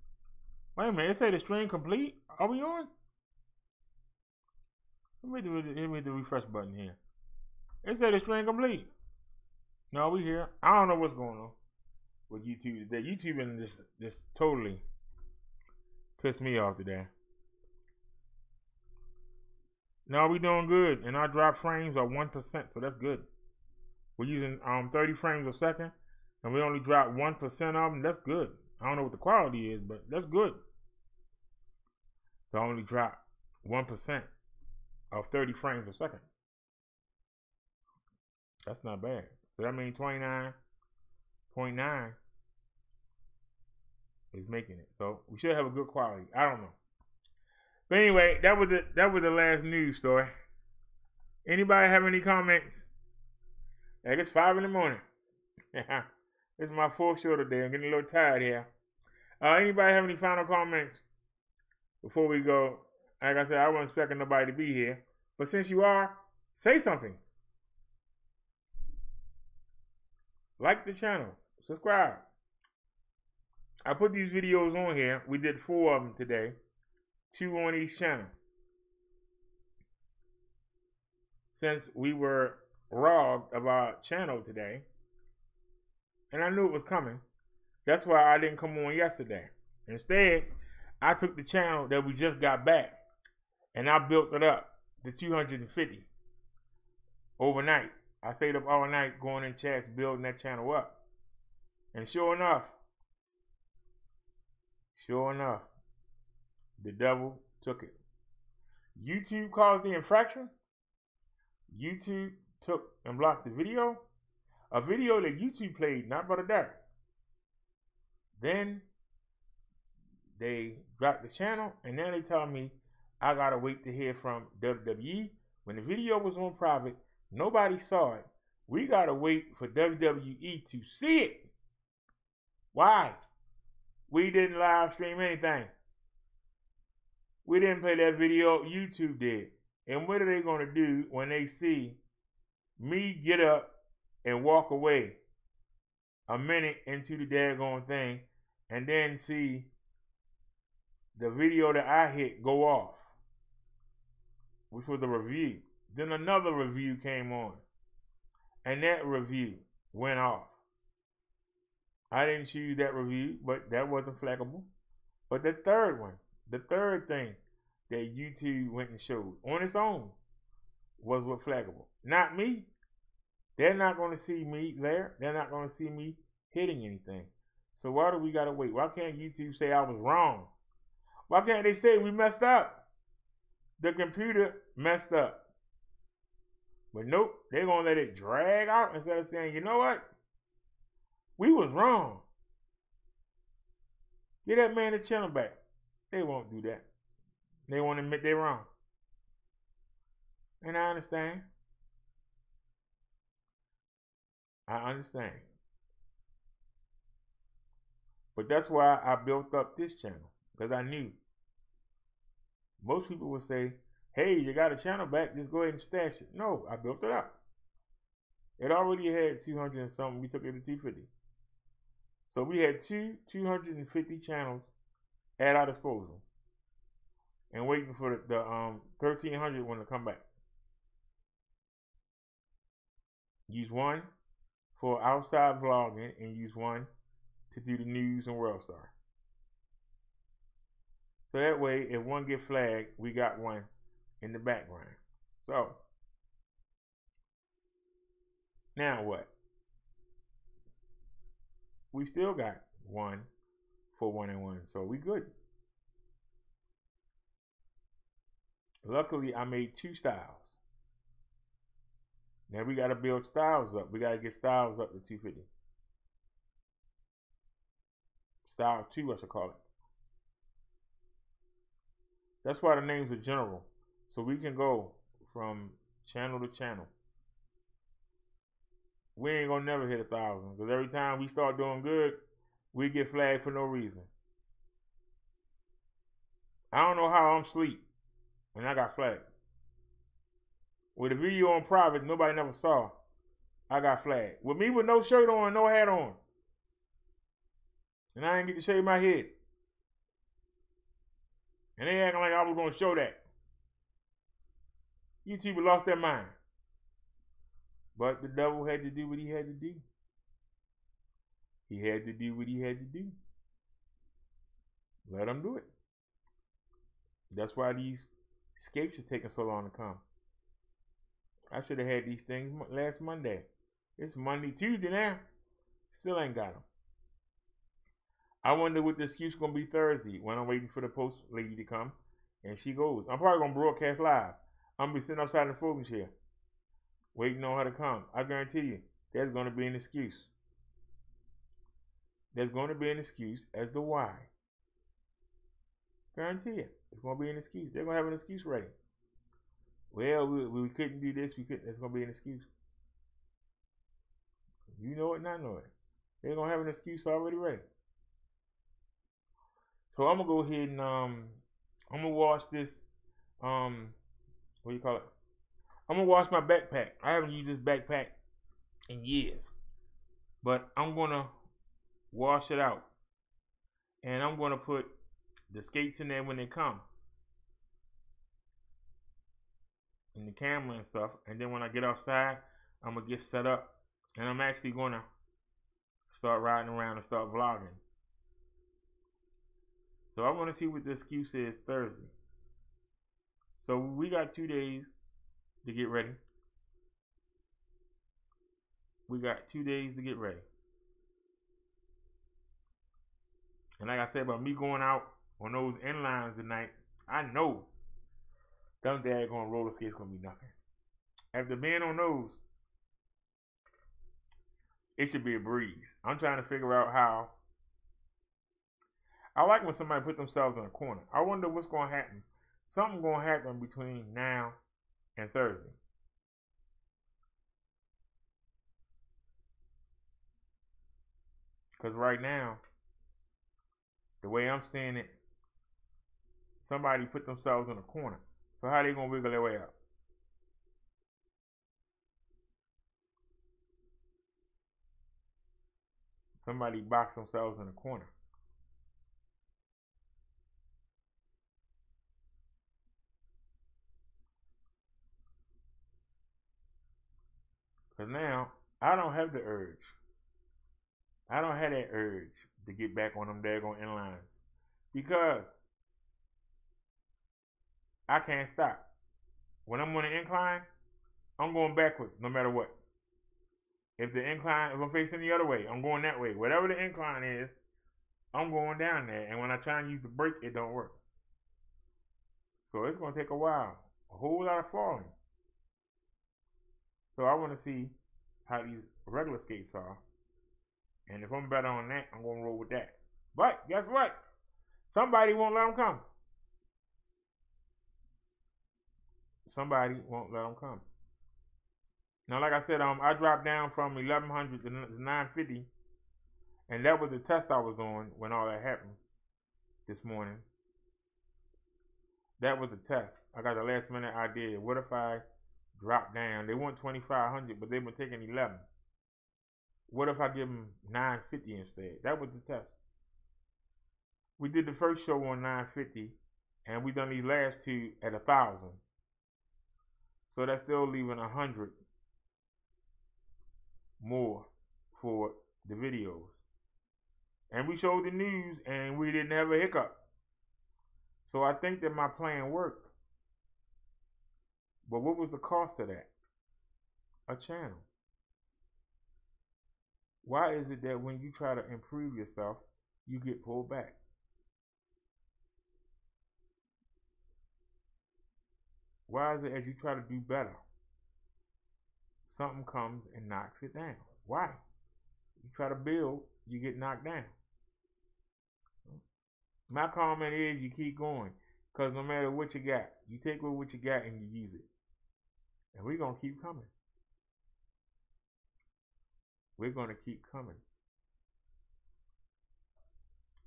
Wait a minute, it say the stream complete? Are we on? Let me the refresh button here. It said the stream complete. No, we here. I don't know what's going on with YouTube today. YouTube and just totally pissed me off today. No, we doing good, and our drop frames are 1%, so that's good. We're using 30 frames a second, and we only drop 1% of them. That's good. I don't know what the quality is, but that's good. So I only drop 1% of 30 frames a second. That's not bad. So that means 29.9 is making it. So we should have a good quality. I don't know. But anyway, that was the last news story. Anybody have any comments? Like, it's 5 in the morning. This is my 4th show today. I'm getting a little tired here. Anybody have any final comments before we go? Like I said, I wasn't expecting nobody to be here. But since you are, say something. Like the channel. Subscribe. I put these videos on here. We did 4 of them today. 2 on each channel. Since we were robbed of our channel today, and I knew it was coming, that's why I didn't come on yesterday. Instead, I took the channel that we just got back, and I built it up to 250 overnight. I stayed up all night going in chats, building that channel up. And sure enough, the devil took it. YouTube caused the infraction. YouTube took and blocked the video. A video that YouTube played, not Brother Derrick. Then they got the channel, and now they tell me I gotta wait to hear from WWE. When the video was on private, nobody saw it. We gotta wait for WWE to see it. Why? We didn't live stream anything. We didn't play that video. YouTube did. And what are they gonna do when they see me get up and walk away a minute into the daggone thing and then see the video that I hit go off, which was a review. Then another review came on, and that review went off. I didn't choose that review, but that wasn't flaggable. But the third one, the third thing that YouTube went and showed on its own was what flaggable. Not me. They're not going to see me there. They're not going to see me hitting anything. So why do we got to wait? Why can't YouTube say I was wrong? Why can't they say we messed up? The computer messed up. But nope, they're going to let it drag out instead of saying, you know what? We was wrong. Get that man his channel back. They won't do that. They won't admit they're wrong. And I understand. I understand. But that's why I built up this channel. Because I knew. Most people would say, hey, you got a channel back, just go ahead and stash it. No, I built it up. It already had 200 and something. We took it to 250. So we had 250 channels at our disposal. And waiting for the 1,300 one to come back. Use one for outside vlogging and use one to do the news and World Star. So that way, if one get flagged, we got one in the background. So, now what? We still got one for 1 and 1, so we good. Luckily, I made 2 styles. Now we got to build styles up. We got to get styles up to 250. Style 2, I should call it. That's why the names are general. So we can go from channel to channel. We ain't going to never hit 1,000. Because every time we start doing good, we get flagged for no reason. I don't know how I'm asleep. And I got flagged. With a video on private, nobody never saw. I got flagged. With me with no shirt on, no hat on. And I didn't get to shave my head. And they acting like I was going to show that. YouTube lost their mind. But the devil had to do what he had to do. He had to do what he had to do. Let him do it. That's why these skates are taking so long to come. I should have had these things last Monday. It's Monday, Tuesday now. Still ain't got them. I wonder what the excuse going to be Thursday when I'm waiting for the post lady to come. And she goes. I'm probably going to broadcast live. I'm going to be sitting outside the folding chair. Waiting on her to come. I guarantee you, there's going to be an excuse. There's going to be an excuse as to why. Guarantee it. It's going to be an excuse. They're going to have an excuse ready. Well, we couldn't do this. We couldn't. There's going to be an excuse. You know it and I know it. They're going to have an excuse already ready. So I'm going to go ahead and I'm going to wash this, what do you call it? I'm going to wash my backpack. I haven't used this backpack in years. But I'm going to wash it out. And I'm going to put the skates in there when they come. And the camera and stuff. And then when I get outside, I'm going to get set up. And I'm actually going to start riding around and start vlogging. So I want to see what the excuse is Thursday. So we got 2 days to get ready. We got 2 days to get ready. And like I said about me going out on those inlines tonight, I know them daggone roller skates gonna be nothing. After being on those, it should be a breeze. I'm trying to figure out how. I like when somebody put themselves in a corner. I wonder what's gonna happen something gonna happen between now and Thursday. Because right now, the way I'm seeing it, somebody put themselves in a corner. So how they gonna wiggle their way out? Somebody boxed themselves in a corner. Because now, I don't have the urge. I don't have that urge to get back on them daggone inlines. Because I can't stop. When I'm on the incline, I'm going backwards no matter what. If I'm facing the other way, I'm going that way. Whatever the incline is, I'm going down there. And when I try and use the brake, it don't work. So it's going to take a while. A whole lot of falling. So I want to see how these regular skates are. And if I'm better on that, I'm going to roll with that. But guess what? Somebody won't let them come. Somebody won't let them come. Now, like I said, I dropped down from 1100 to 950. And that was the test I was doing when all that happened this morning. That was the test. I got the last minute idea. What if I drop down? They want 2,500, but they've been taking 11. What if I give them 950 instead? That was the test. We did the first show on 950, and we done these last two at 1,000. So that's still leaving 100 more for the videos. And we showed the news, and we didn't have a hiccup. So I think that my plan worked. But what was the cost of that? A channel. Why is it that when you try to improve yourself, you get pulled back? Why is it as you try to do better, something comes and knocks it down? Why? You try to build, you get knocked down. My comment is you keep going, because no matter what you got, you take what you got and you use it. And we're going to keep coming. We're going to keep coming.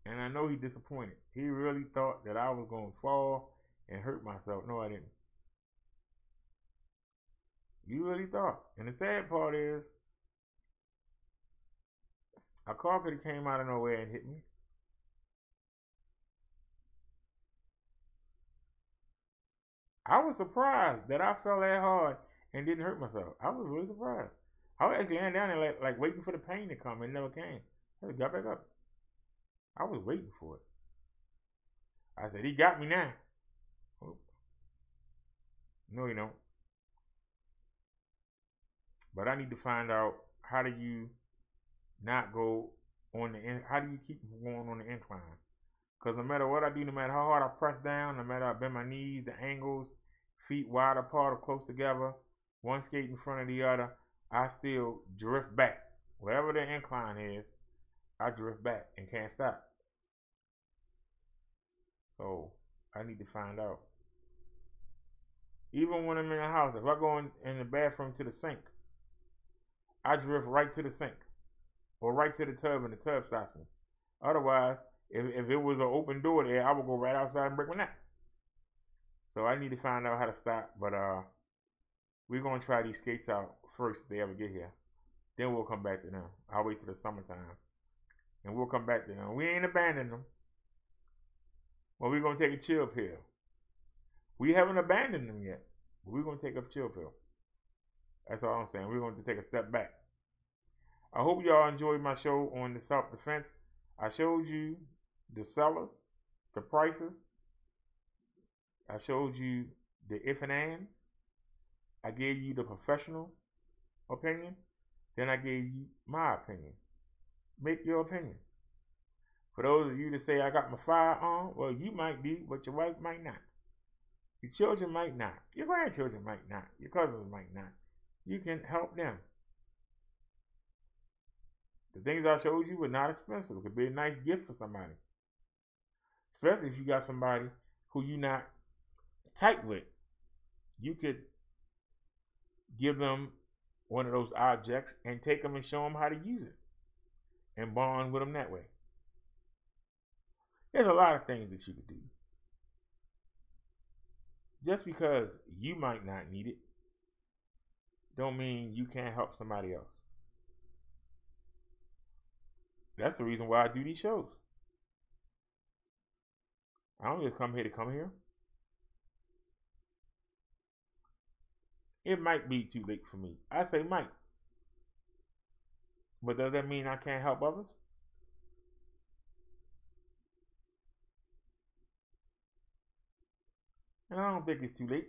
And I know he's disappointed. He really thought that I was going to fall and hurt myself. No, I didn't. You really thought. And the sad part is, a car could have came out of nowhere and hit me. I was surprised that I fell that hard and didn't hurt myself. I was really surprised. I was actually laying down there like waiting for the pain to come, and it never came. I just got back up. I was waiting for it. I said, he got me now. Oh. No, you don't. But I need to find out, how do you not go on how do you keep going on the incline? Because no matter what I do, no matter how hard I press down, no matter how I bend my knees, the angles, feet wide apart or close together, one skate in front of the other, I still drift back. Wherever the incline is, I drift back and can't stop. So I need to find out. Even when I'm in the house, if I go in the bathroom to the sink, I drift right to the sink or right to the tub, and the tub stops me. Otherwise, if it was an open door there, I would go right outside and break my neck. So I need to find out how to stop. But we're going to try these skates out first if they ever get here. Then we'll come back to them. I'll wait till the summertime. And we'll come back to them. We ain't abandoning them. Well, we're going to take a chill pill. We haven't abandoned them yet. But we're going to take a chill pill. That's all I'm saying. We're going to take a step back. I hope y'all enjoyed my show on the self-defense. I showed you the sellers, the prices. I showed you the if and ands. I gave you the professional opinion. Then I gave you my opinion. Make your opinion. For those of you that say I got my firearm, well, you might be, but your wife might not. Your children might not. Your grandchildren might not. Your cousins might not. You can help them. The things I showed you were not expensive. It could be a nice gift for somebody. Especially if you got somebody who you're not tight with, you could give them one of those objects and take them and show them how to use it and bond with them that way. There's a lot of things that you could do. Just because you might not need it, don't mean you can't help somebody else. That's the reason why I do these shows. I don't just come here to come here. It might be too late for me. I say might. But does that mean I can't help others? And I don't think it's too late.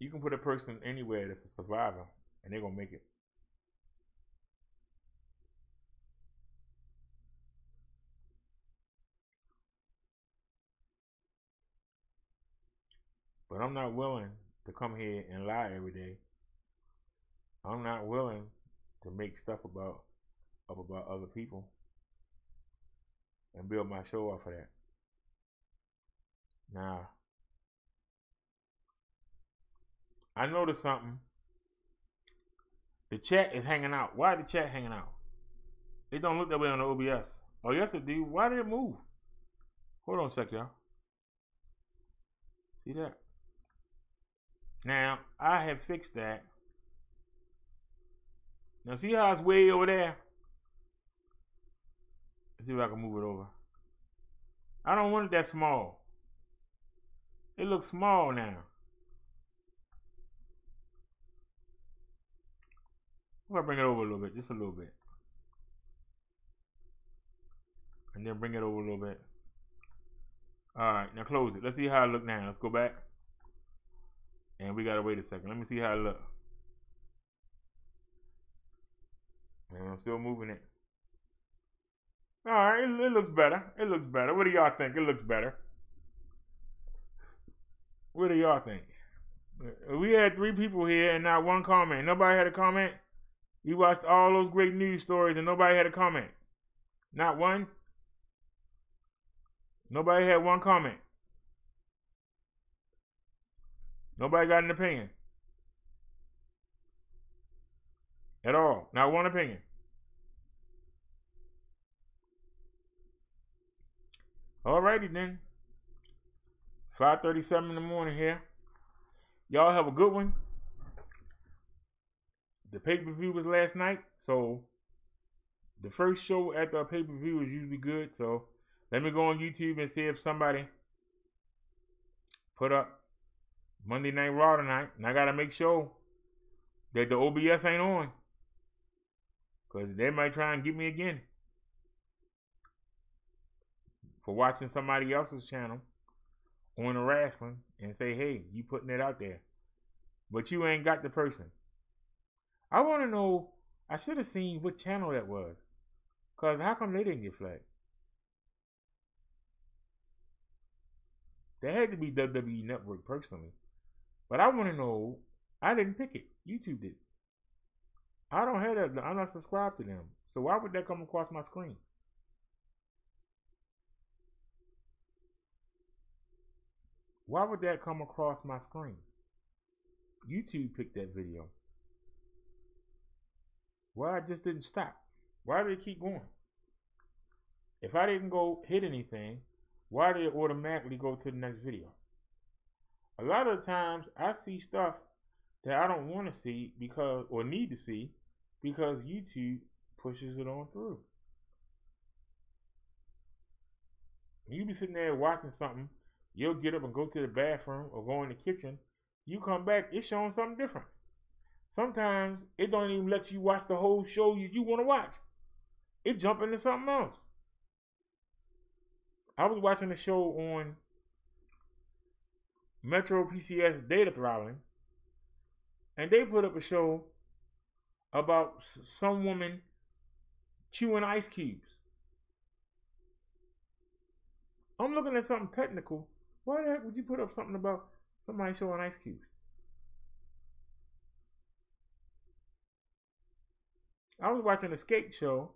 You can put a person anywhere that's a survivor, and they're going to make it. But I'm not willing to come here and lie every day. I'm not willing to make stuff up about other people and build my show off of that. Now, I noticed something. The chat is hanging out. Why is the chat hanging out? It don't look that way on the OBS. Oh, yes it do. Why did it move? Hold on a sec, y'all. See that? Now, I have fixed that. Now, see how it's way over there? Let's see if I can move it over. I don't want it that small. It looks small now. I'm going to bring it over a little bit, just a little bit. And then bring it over a little bit. Alright, now close it. Let's see how it look now. Let's go back. And we got to wait a second. Let me see how it look. And I'm still moving it. Alright, it looks better. It looks better. What do y'all think? It looks better. What do y'all think? We had 3 people here and not one comment. Nobody had a comment? We watched all those great news stories and nobody had a comment. Not one. Nobody had one comment. Nobody got an opinion. At all. Not one opinion. Alrighty then. 5:37 in the morning here. Y'all have a good one. The pay-per-view was last night, so the first show after a pay-per-view is usually good. So let me go on YouTube and see if somebody put up Monday Night Raw tonight. And I got to make sure that the OBS ain't on, because they might try and get me again for watching somebody else's channel on the wrestling and say, hey, you putting it out there, but you ain't got the person. I want to know, I should have seen what channel that was, because how come they didn't get flagged? They had to be WWE Network personally. But I want to know, I didn't pick it. YouTube did. I don't have that. I'm not subscribed to them. So why would that come across my screen? Why would that come across my screen? YouTube picked that video. Why it just didn't stop? Why did it keep going? If I didn't go hit anything, why did it automatically go to the next video? A lot of the times I see stuff that I don't want to see because, or need to see, because YouTube pushes it on through. You be sitting there watching something, you'll get up and go to the bathroom or go in the kitchen. You come back, it's showing something different. Sometimes it don't even let you watch the whole show you want to watch. It jump into something else. I was watching a show on Metro PCS data throttling, and they put up a show about some woman chewing ice cubes. I'm looking at something technical. Why the heck would you put up something about Somebody showing Ice Cube. I was watching a skate show,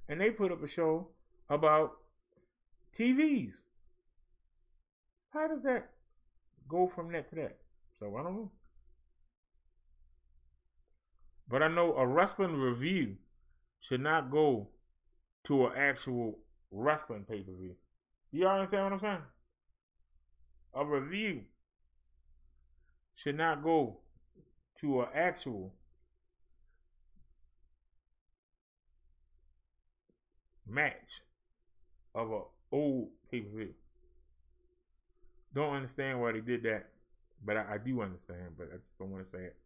and they put up a show about TVs. How does that go from that to that? So I don't know. But I know a wrestling review should not go to an actual wrestling pay-per-view. You understand what I'm saying? A review should not go to an actual match of an old pay-per-view. Don't understand why they did that, but I do understand, but I just don't want to say it.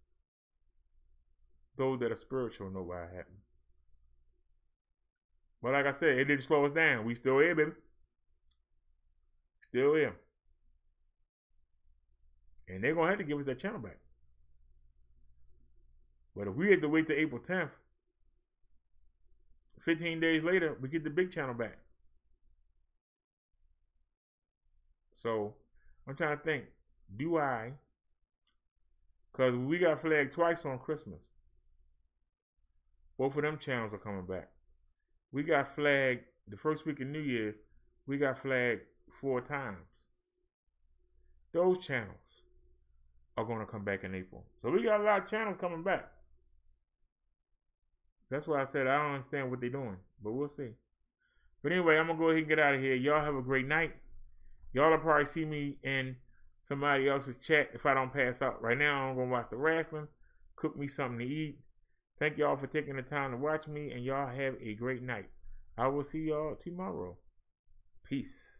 Those that are spiritual know why it happened. But like I said, it didn't slow us down. We still here, baby. Still here. And they're going to have to give us that channel back. But if we had to wait till April 10th, 15 days later, we get the big channel back. So, I'm trying to think, do I? Because we got flagged twice on Christmas. Both of them channels are coming back. We got flagged the first week of New Year's. We got flagged 4 times. Those channels are going to come back in April. So we got a lot of channels coming back. That's why I said I don't understand what they're doing, but we'll see. But anyway, I'm going to go ahead and get out of here. Y'all have a great night. Y'all will probably see me in somebody else's chat if I don't pass out. Right now, I'm going to watch the wrestling, cook me something to eat. Thank y'all for taking the time to watch me, and y'all have a great night. I will see y'all tomorrow. Peace.